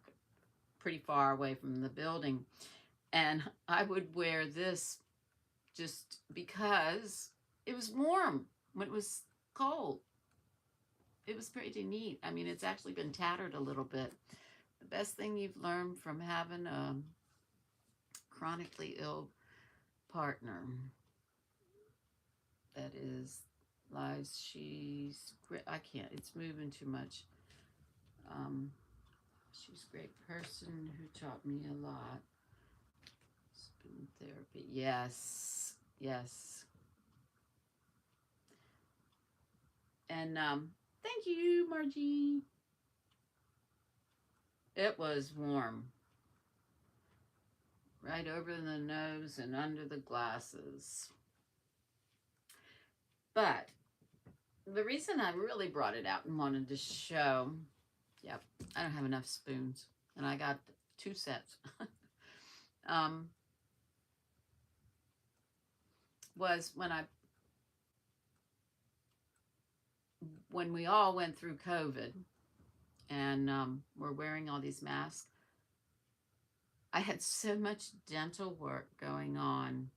Speaker 1: pretty far away from the building. And I would wear this just because it was warm when it was cold. It was pretty neat. I mean, it's actually been tattered a little bit. The best thing you've learned from having a chronically ill partner that is lies, I can't, it's moving too much. She's a great person who taught me a lot. Spoon therapy, yes, yes. And thank you, Margie. It was warm. Right over the nose and under the glasses. But the reason I really brought it out and wanted to show, yep, I don't have enough spoons. And I got 2 sets. Was when we all went through COVID and we're wearing all these masks, I had so much dental work going on.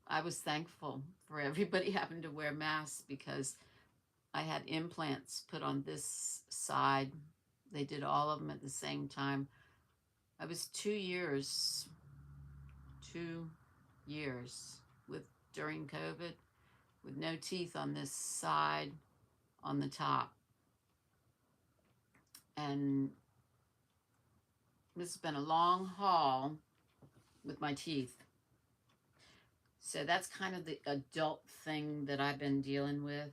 Speaker 1: I was thankful for everybody having to wear masks because I had implants put on this side. They did all of them at the same time. I was 2 years during COVID with no teeth on this side on the top. And this has been a long haul with my teeth. So that's kind of the adult thing that I've been dealing with.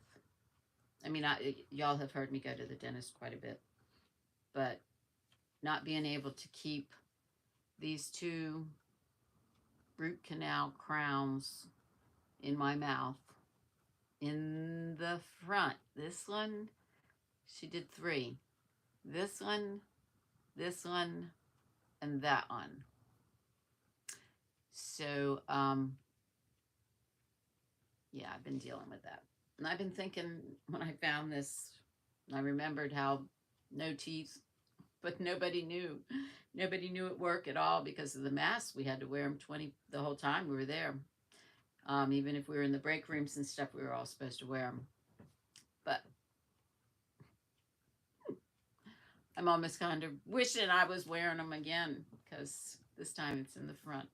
Speaker 1: I mean, y'all have heard me go to the dentist quite a bit, but not being able to keep these 2 root canal crowns in my mouth in the front. This one, she did 3. This one, and that one. So, yeah, I've been dealing with that. And I've been thinking when I found this, I remembered how no teeth, but nobody knew. Nobody knew at work at all because of the masks. We had to wear them the whole time we were there. Even if we were in the break rooms and stuff, we were all supposed to wear them. But I'm almost kind of wishing I was wearing them again because this time it's in the front.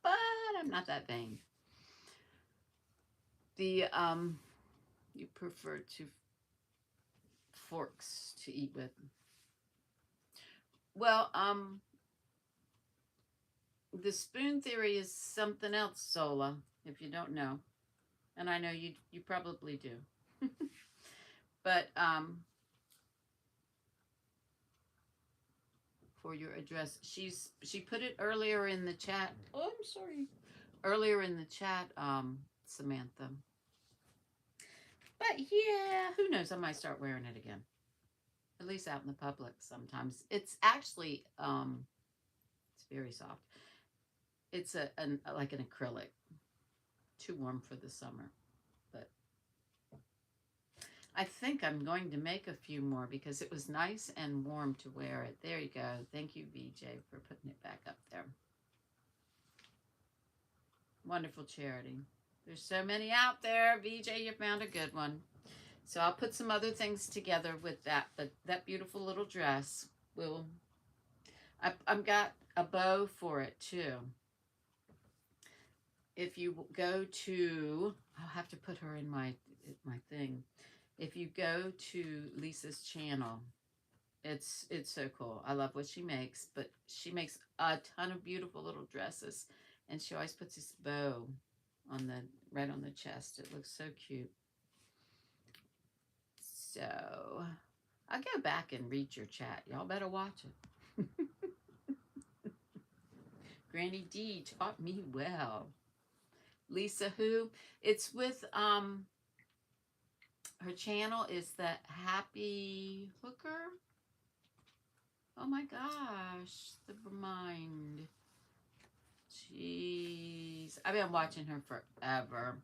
Speaker 1: But I'm not that vain. You prefer forks to eat with. Well, the spoon theory is something else, Sola, if you don't know. And I know you probably do. But for your address, she put it earlier in the chat. Oh, I'm sorry. Earlier in the chat, Samantha. But yeah, who knows? I might start wearing it again. At least out in the public sometimes. It's actually, it's very soft. It's like an acrylic. Too warm for the summer. But I think I'm going to make a few more because it was nice and warm to wear it. There you go. Thank you, VJ, for putting it back up there. Wonderful, Charity. There's so many out there. VJ, you found a good one. So I'll put some other things together with that. But that beautiful little dress will... I've got a bow for it, too. If you go to... I'll have to put her in my thing. If you go to Lisa's channel, it's so cool. I love what she makes, but she makes a ton of beautiful little dresses, and she always puts this bow on right on the chest. It looks so cute. So I'll go back and read your chat. Y'all better watch it. Grannydee taught me well. Lisa who? It's with her channel is the Happy Hooker. Oh my gosh, the remind. Jeez, I've been watching her forever.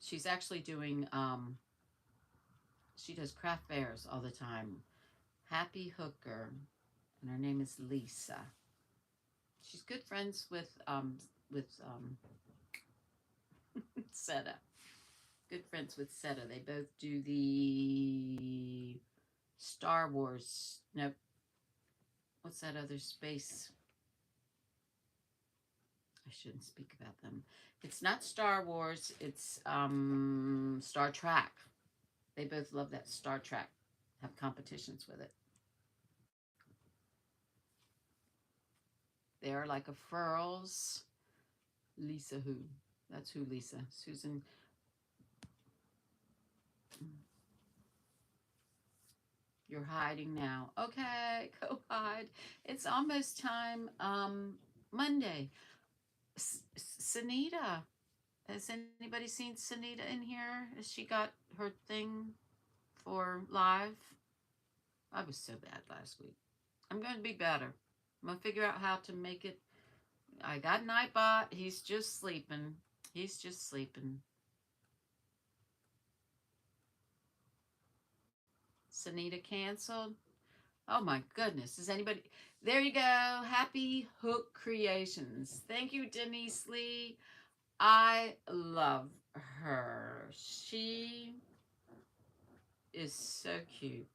Speaker 1: She's actually doing, she does craft fairs all the time. Happy Hooker, and her name is Lisa. She's good friends with Seta. Good friends with Seta. They both do the Star Wars. Nope. What's that other space? I shouldn't speak about them. It's not Star Wars. It's Star Trek. They both love that Star Trek. Have competitions with it. They're like a furls. Lisa who? That's who Lisa. Susan. You're hiding now. Okay, go hide. It's almost time. Monday. Sanita. Has anybody seen Sanita in here? Has she got her thing for live? I was so bad last week. I'm going to be better. I'm going to figure out how to make it. I got Nightbot. He's just sleeping. He's just sleeping. Sanita canceled. Oh my goodness. Is anybody? There you go. Happy Hook Creations. Thank you, Denise Lee. I love her. She is so cute.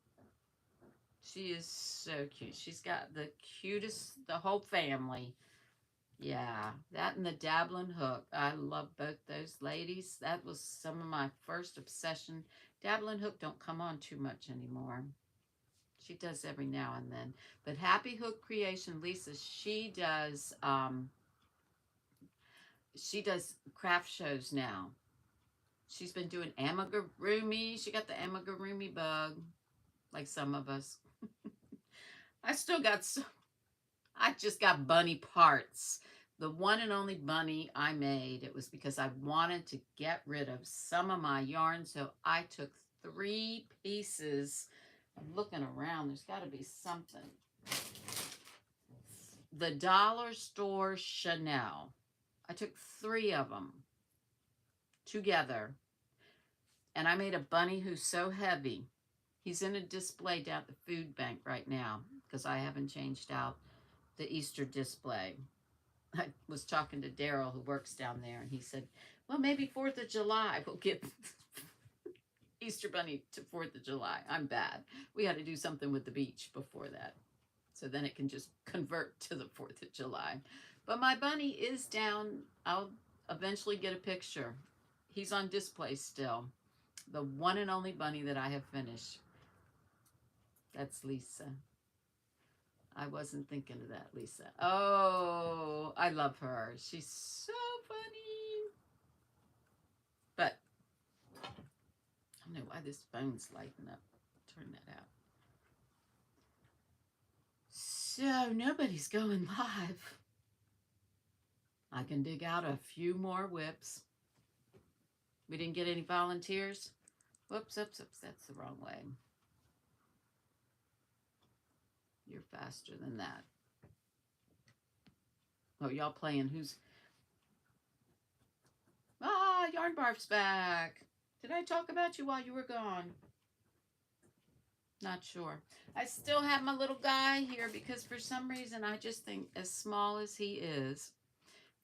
Speaker 1: She is so cute. She's got the cutest, the whole family. Yeah, that and the dabbling hook. I love both those ladies. That was some of my first obsession. Dabbling hook don't come on too much anymore. She does every now and then. But Happy Hook Creation, Lisa, she does craft shows now. She's been doing amigurumi. She got the amigurumi bug, like some of us. I just got bunny parts. The one and only bunny I made, it was because I wanted to get rid of some of my yarn. So I took 3 pieces. I'm looking around. There's got to be something. The dollar store Chanel. I took 3 of them together. And I made a bunny who's so heavy. He's in a display down at the food bank right now because I haven't changed out the Easter display. I was talking to Daryl who works down there, and he said, well, maybe 4th of July we'll get Easter Bunny to 4th of July. I'm bad. We had to do something with the beach before that. So then it can just convert to the 4th of July. But my bunny is down. I'll eventually get a picture. He's on display still. The one and only bunny that I have finished. That's Lisa. I wasn't thinking of that, Lisa. Oh, I love her. She's so funny. But I don't know why this phone's lighting up. Turn that out. So nobody's going live. I can dig out a few more whips. We didn't get any volunteers. Whoops, oops, oops, that's the wrong way. You're faster than that. Oh, y'all playing who's... Ah, Yarnbarf's back. Did I talk about you while you were gone? Not sure. I still have my little guy here because for some reason I just think as small as he is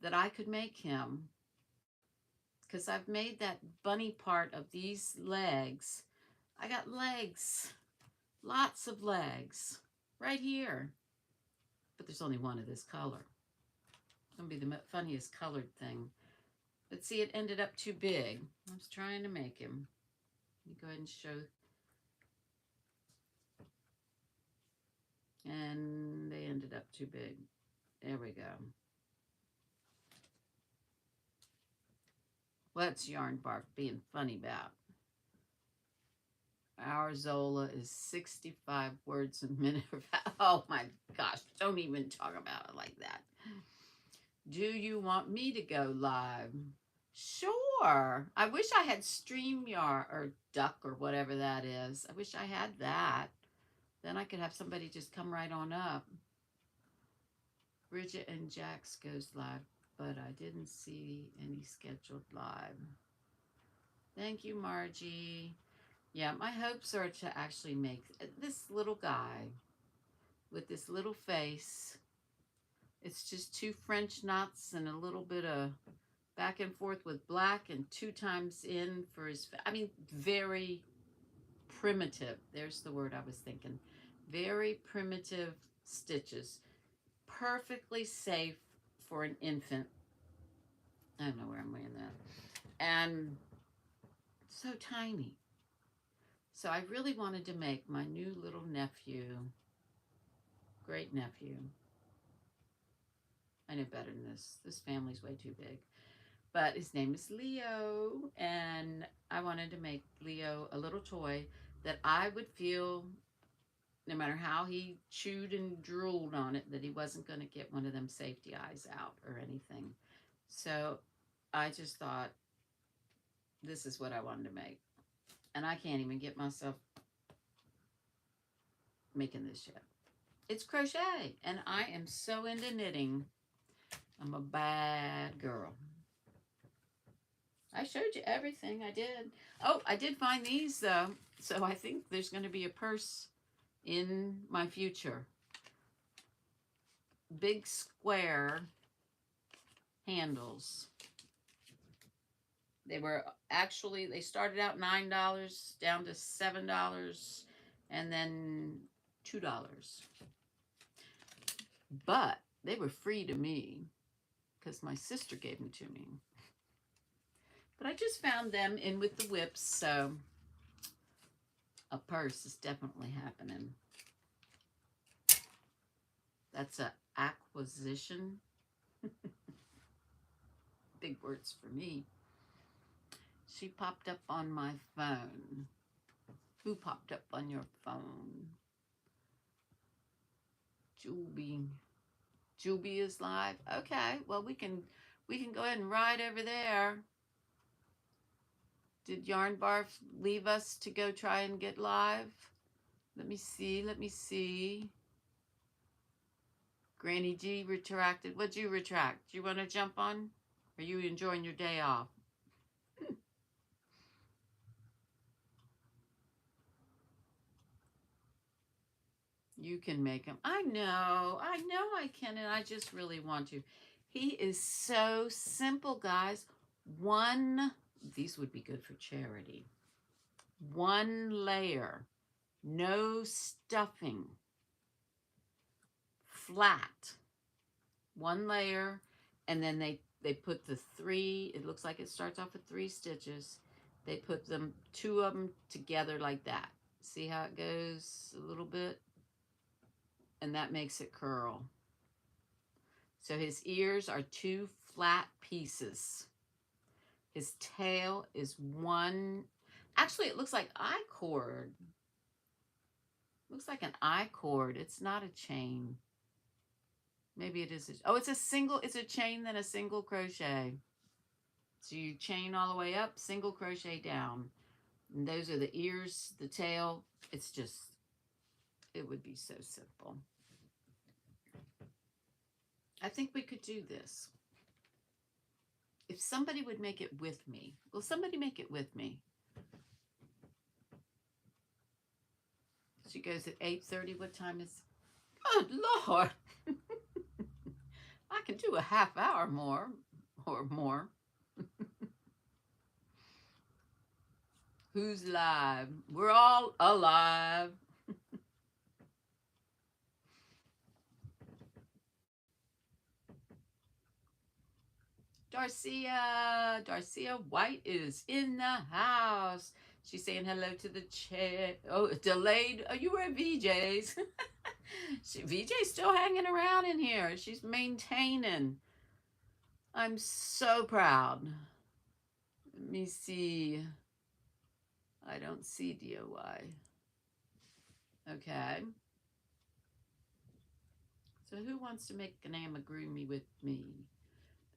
Speaker 1: that I could make him, because I've made that bunny part of these legs. I got legs, lots of legs right here, but there's only one of this color. It's gonna be the funniest colored thing. But see, it ended up too big. I was trying to make him. Let me go ahead and show. And they ended up too big. There we go. What's Yarnbarf being funny about? Our Zola is 65 words a minute. Oh my gosh, don't even talk about it like that. Do you want me to go live? Sure. I wish I had StreamYard or Duck or whatever that is. I wish I had that. Then I could have somebody just come right on up. Bridget and Jax goes live, but I didn't see any scheduled live. Thank you, Margie. Yeah, my hopes are to actually make this little guy with this little face. It's just 2 French knots and a little bit of back and forth with black and 2 times in for his, I mean, very primitive. There's the word I was thinking. Very primitive stitches. Perfectly safe for an infant. I don't know where I'm wearing that. And so tiny. So I really wanted to make my new little nephew, great nephew. I know better than this. This family's way too big. But his name is Leo, and I wanted to make Leo a little toy that I would feel, no matter how he chewed and drooled on it, that he wasn't going to get one of them safety eyes out or anything. So I just thought, this is what I wanted to make. And I can't even get myself making this yet. It's crochet, and I am so into knitting. I'm a bad girl. I showed you everything I did. Oh, I did find these though. So I think there's going to be a purse in my future. Big square handles. They were actually, they started out $9 down to $7 and then $2. But they were free to me because my sister gave them to me. But I just found them in with the whips, so a purse is definitely happening. That's an acquisition. Big words for me. She popped up on my phone. Who popped up on your phone? Juby. Juby is live. Okay, well we can go ahead and ride over there. Did Yarnbarf leave us to go try and get live? Let me see. Grannydee retracted. What'd you retract? Do you want to jump on? Are you enjoying your day off? You can make him. I know I can, and I just really want to. He is so simple, guys. These would be good for charity. 1 layer, no stuffing, flat. 1 layer, and then they put the 3, it looks like it starts off with 3 stitches. They put them, 2 of them together like that. See how it goes a little bit? And that makes it curl. So his ears are 2 flat pieces. His tail is 1, actually it looks like I-cord. Looks like an I-cord. It's not a chain. Maybe it is. Oh, it's a chain, then a single crochet. So you chain all the way up, single crochet down. And those are the ears, the tail. It's just, it would be so simple. I think we could do this. If somebody would make it with me. Will somebody make it with me? She goes at 8:30. What time is? Good Lord. I can do a half hour more or more. Who's live? We're all alive. Darcia White is in the house. She's saying hello to the chat. Oh, delayed. Oh, you were at VJ's. VJ's still hanging around in here. She's maintaining. I'm so proud. Let me see. I don't see DOY. Okay. So who wants to make an amigurumi with me?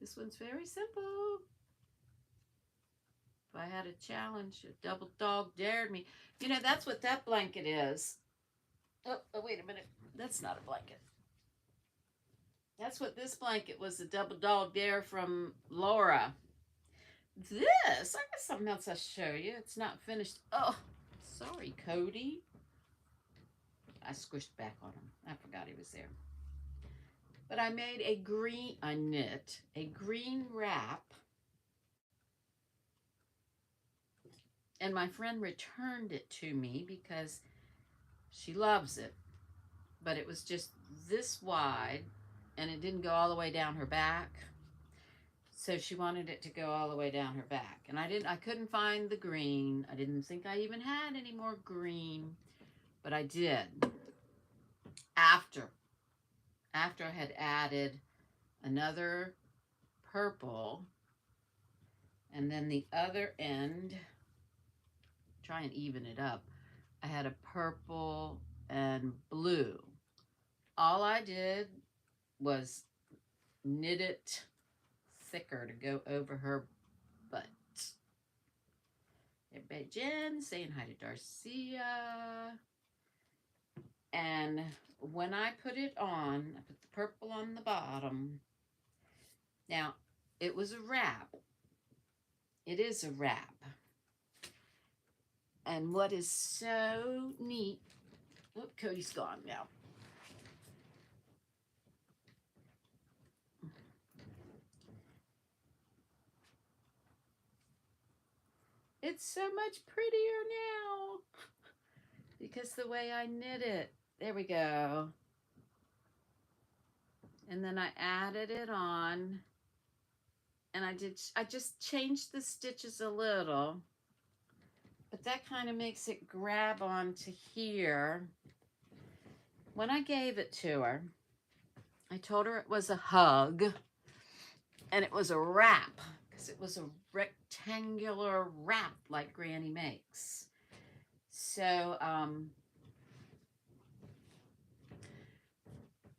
Speaker 1: This one's very simple. If I had a challenge, a double dog dared me. You know, that's what that blanket is. Oh, wait a minute. That's not a blanket. That's what this blanket was, the double dog dare from Laura. This, I got something else I'll show you. It's not finished. Oh, sorry, Cody. I squished back on him. I forgot he was there. But I made I knit a green wrap. And my friend returned it to me because she loves it. But it was just this wide and it didn't go all the way down her back. So she wanted it to go all the way down her back. And I couldn't find the green. I didn't think I even had any more green, but I did. After I had added another purple, and then the other end, try and even it up, I had a purple and blue. All I did was knit it thicker to go over her butt. Everybody, Jen saying hi to Darcia. And when I put it on, I put the purple on the bottom. Now, it was a wrap. It is a wrap. And what is so neat, oh, Cody's gone now. It's so much prettier now because the way I knit it. There we go. And then I added it on, and I just changed the stitches a little, but that kind of makes it grab onto here. When I gave it to her, I told her it was a hug and it was a wrap because it was a rectangular wrap like Granny makes. So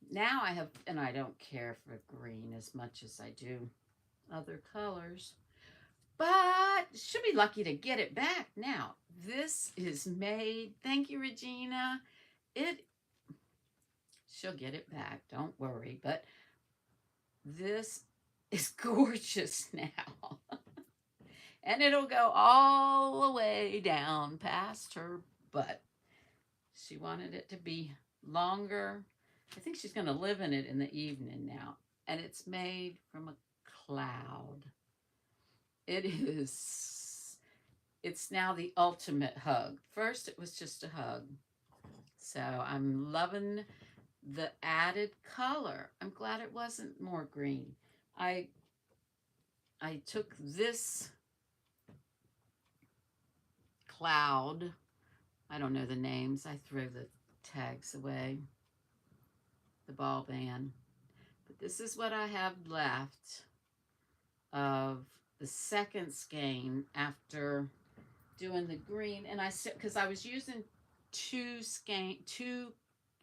Speaker 1: now I have, and I don't care for green as much as I do other colors, but she'll be lucky to get it back now. This is made, thank you, Regina. She'll get it back, don't worry, but this is gorgeous now. And it'll go all the way down past her butt. She wanted it to be longer. I think she's going to live in it in the evening now. And it's made from a cloud. It's now the ultimate hug. First, it was just a hug. So I'm loving the added color. I'm glad it wasn't more green. I took this cloud, I don't know the names, I throw the tags away, the ball band, but this is what I have left of the second skein after doing the green. And I said, because I was using two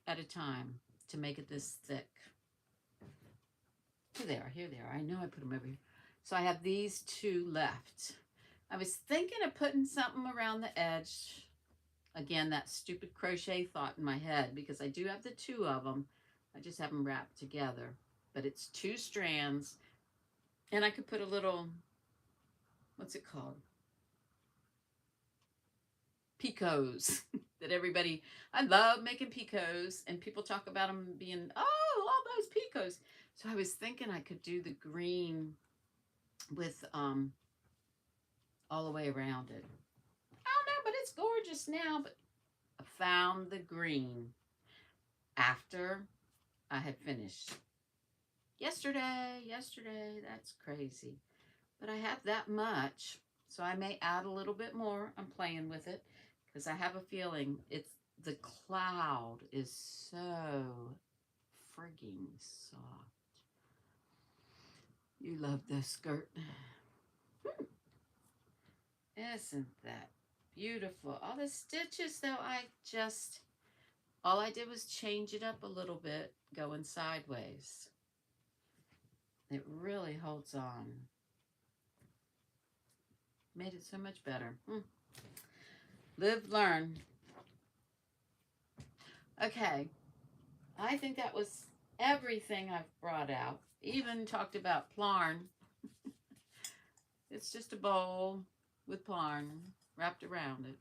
Speaker 1: at a time to make it this thick. Here they are. I know I put them over here. So I have these two left. I was thinking of putting something around the edge. Again, that stupid crochet thought in my head, because I do have the two of them. I just have them wrapped together. But it's 2 strands. And I could put a little, what's it called? Picots that everybody, I love making picots, and people talk about them being, oh, all those picots. So I was thinking I could do the green with all the way around it. I don't know, but it's gorgeous now. But I found the green after I had finished. Yesterday, that's crazy. But I have that much, so I may add a little bit more. I'm playing with it because I have a feeling the cloud is so frigging soft. You love this skirt. Isn't that beautiful? All the stitches, though, all I did was change it up a little bit, going sideways. It really holds on. Made it so much better. Live, learn. Okay, I think that was everything I've brought out. Even talked about plarn. It's just a bowl with plarn wrapped around it.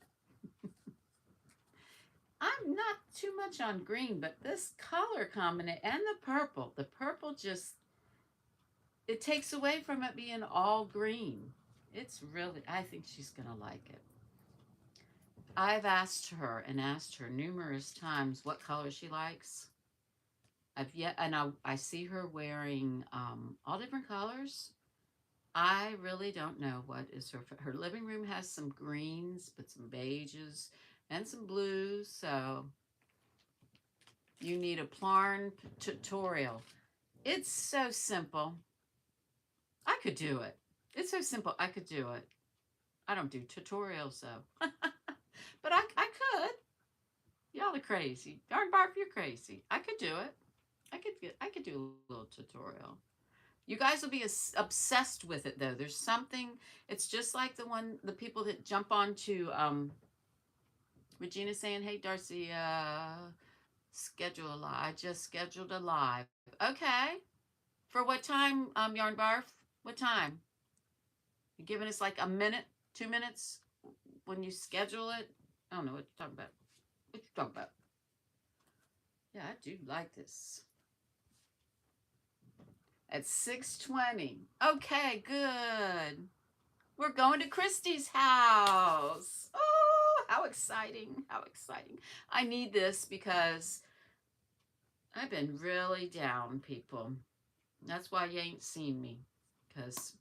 Speaker 1: I'm not too much on green, but this color combination and the purple just, it takes away from it being all green. It's really, I think she's going to like it. I've asked her numerous times what color she likes. I see her wearing all different colors. I really don't know what is her living room has some greens, but some beiges and some blues. So you need a plarn tutorial. It's so simple. I could do it. It's so simple. I could do it. I don't do tutorials though. But I could. Y'all are crazy. Yarnbarf, you're crazy. I could do it. I could do a little tutorial. You guys will be obsessed with it though. There's something. It's just like the people that jump onto Regina saying, "Hey Darcy, schedule a live." I just scheduled a live. Okay. For what time, Yarnbarf? What time? You're giving us like a minute, 2 minutes when you schedule it. I don't know what you're talking about. What you talking about? Yeah, I do like this. At 6:20. Okay, good. We're going to Christy's house. Oh, how exciting. How exciting. I need this because I've been really down, people. That's why you ain't seen me. Because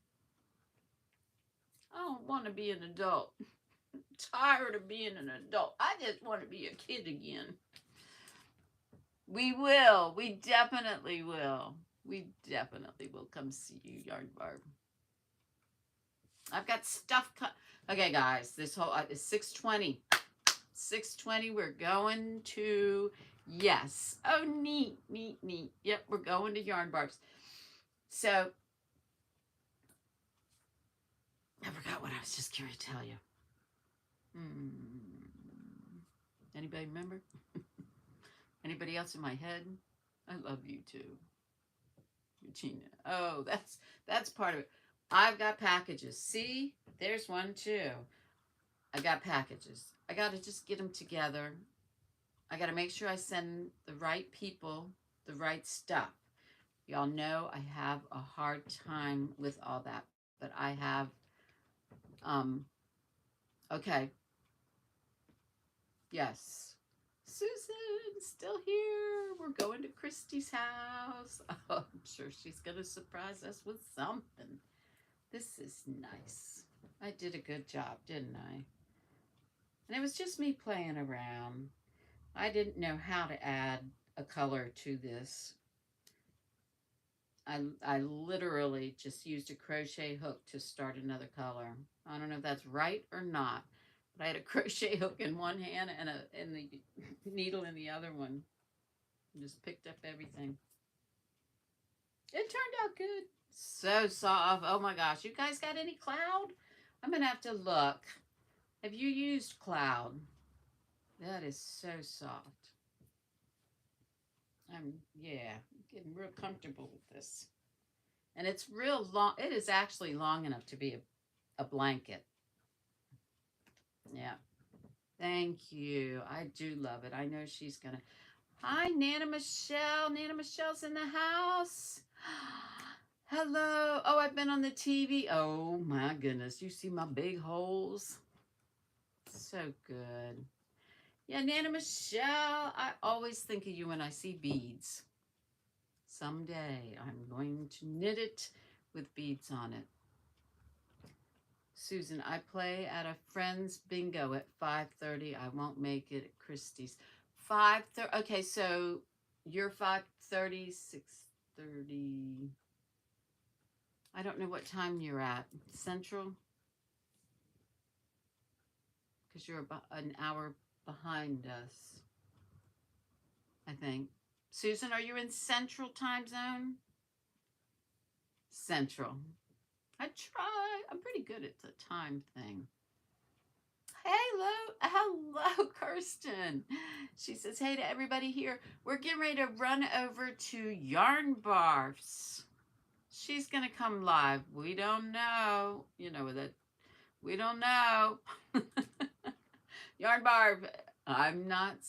Speaker 1: I don't want to be an adult. I'm tired of being an adult. I just want to be a kid again. We will. We definitely will. We definitely will come see you, Yarnbarf. I've got stuff cut. Okay, guys, this whole is 6:20. 6:20. We're going to, yes. Oh, neat, neat, neat. Yep, we're going to Yarnbarf's. So I forgot what I was just curious to tell you. Anybody remember? Anybody else in my head? I love you too, Regina. Oh, that's part of it. I've got packages. See, there's one too. I got packages. I got to just get them together. I got to make sure I send the right people the right stuff. Y'all know I have a hard time with all that, but I have, okay. Yes. Susan, still here. We're going to Christy's house. Oh, I'm sure she's going to surprise us with something. This is nice. I did a good job, didn't I? And it was just me playing around. I didn't know how to add a color to this. I literally just used a crochet hook to start another color. I don't know if that's right or not, but I had a crochet hook in one hand and the needle in the other one. Just picked up everything. It turned out good. So soft. Oh my gosh. You guys got any cloud? I'm going to have to look. Have you used cloud? That is so soft. I'm getting real comfortable with this. And it's real long. It is actually long enough to be a blanket. Yeah. Thank you. I do love it. I know she's going to. Hi, Nana Michelle. Nana Michelle's in the house. Hello. Oh, I've been on the TV. Oh, my goodness. You see my big holes? So good. Yeah, Nana Michelle. I always think of you when I see beads. Someday I'm going to knit it with beads on it. Susan, I play at a friend's bingo at 5:30. I won't make it at Christy's. 5:30. Okay, so you're 5:30, 6:30. I don't know what time you're at. Central? Because you're about an hour behind us, I think. Susan, are you in Central time zone? Central. I try. I'm pretty good at the time thing. Hello, Kirsten. She says, hey to everybody here. We're getting ready to run over to Yarnbarf's. She's going to come live. We don't know. You know that. We don't know. Yarnbarf, I am not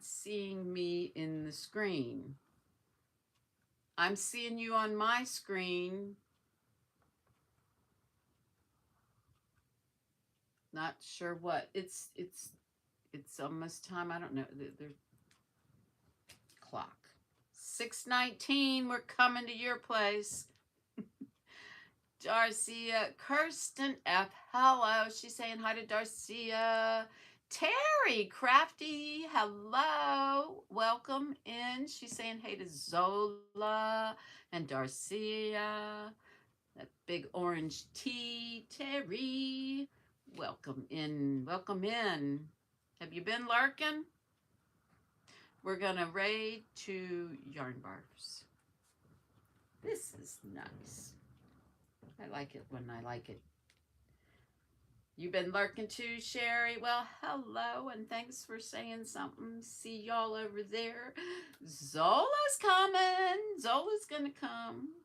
Speaker 1: seeing me in the screen. I'm seeing you on my screen. Not sure what. It's almost time. I don't know. There's clock. 6:19. We're coming to your place. Darcia, Kirsten F. Hello. She's saying hi to Darcia. Terry Crafty, hello. Welcome in. She's saying hey to Zola and Darcia. That big orange tea. Terry, welcome in. Welcome in. Have you been lurking? We're going to raid to Yarnbarf's. This is nice. I like it when I like it. You've been lurking too, Sherry. Well, hello, and thanks for saying something. See y'all over there. Zola's coming. Zola's gonna come.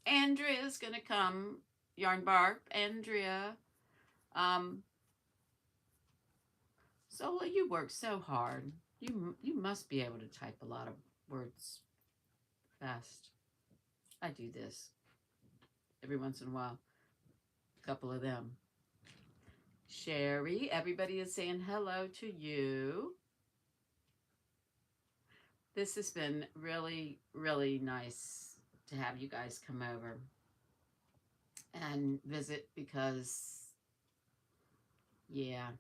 Speaker 1: Andrea's gonna come. Yarnbarf, Andrea. Zola, you work so hard. You must be able to type a lot of words fast. I do this every once in a while. A couple of them. Sherry, everybody is saying hello to you. This has been really, really nice to have you guys come over and visit because, yeah,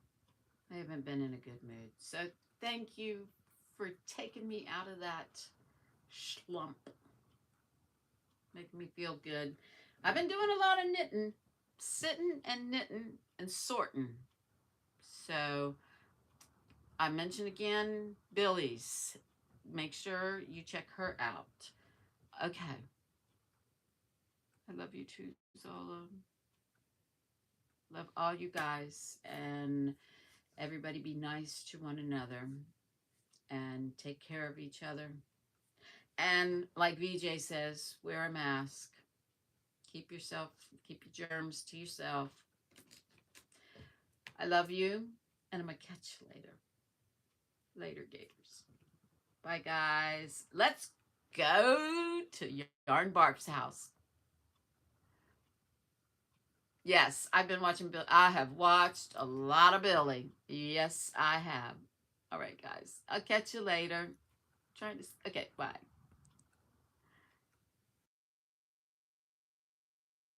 Speaker 1: I haven't been in a good mood. So thank you for taking me out of that slump. Making me feel good. I've been doing a lot of knitting, sitting and knitting and sorting. So I mentioned again, Billy's. Make sure you check her out. Okay. I love you too, Zola. Love all you guys. And everybody be nice to one another. And take care of each other. And like VJ says, wear a mask. Keep your germs to yourself. I love you. And I'm going to catch you later. Later, Gators. Bye, guys. Let's go to Yarnbarf's house. Yes, I've been watching Bill. I have watched a lot of Billy. Yes, I have. All right, guys. I'll catch you later. Okay, bye.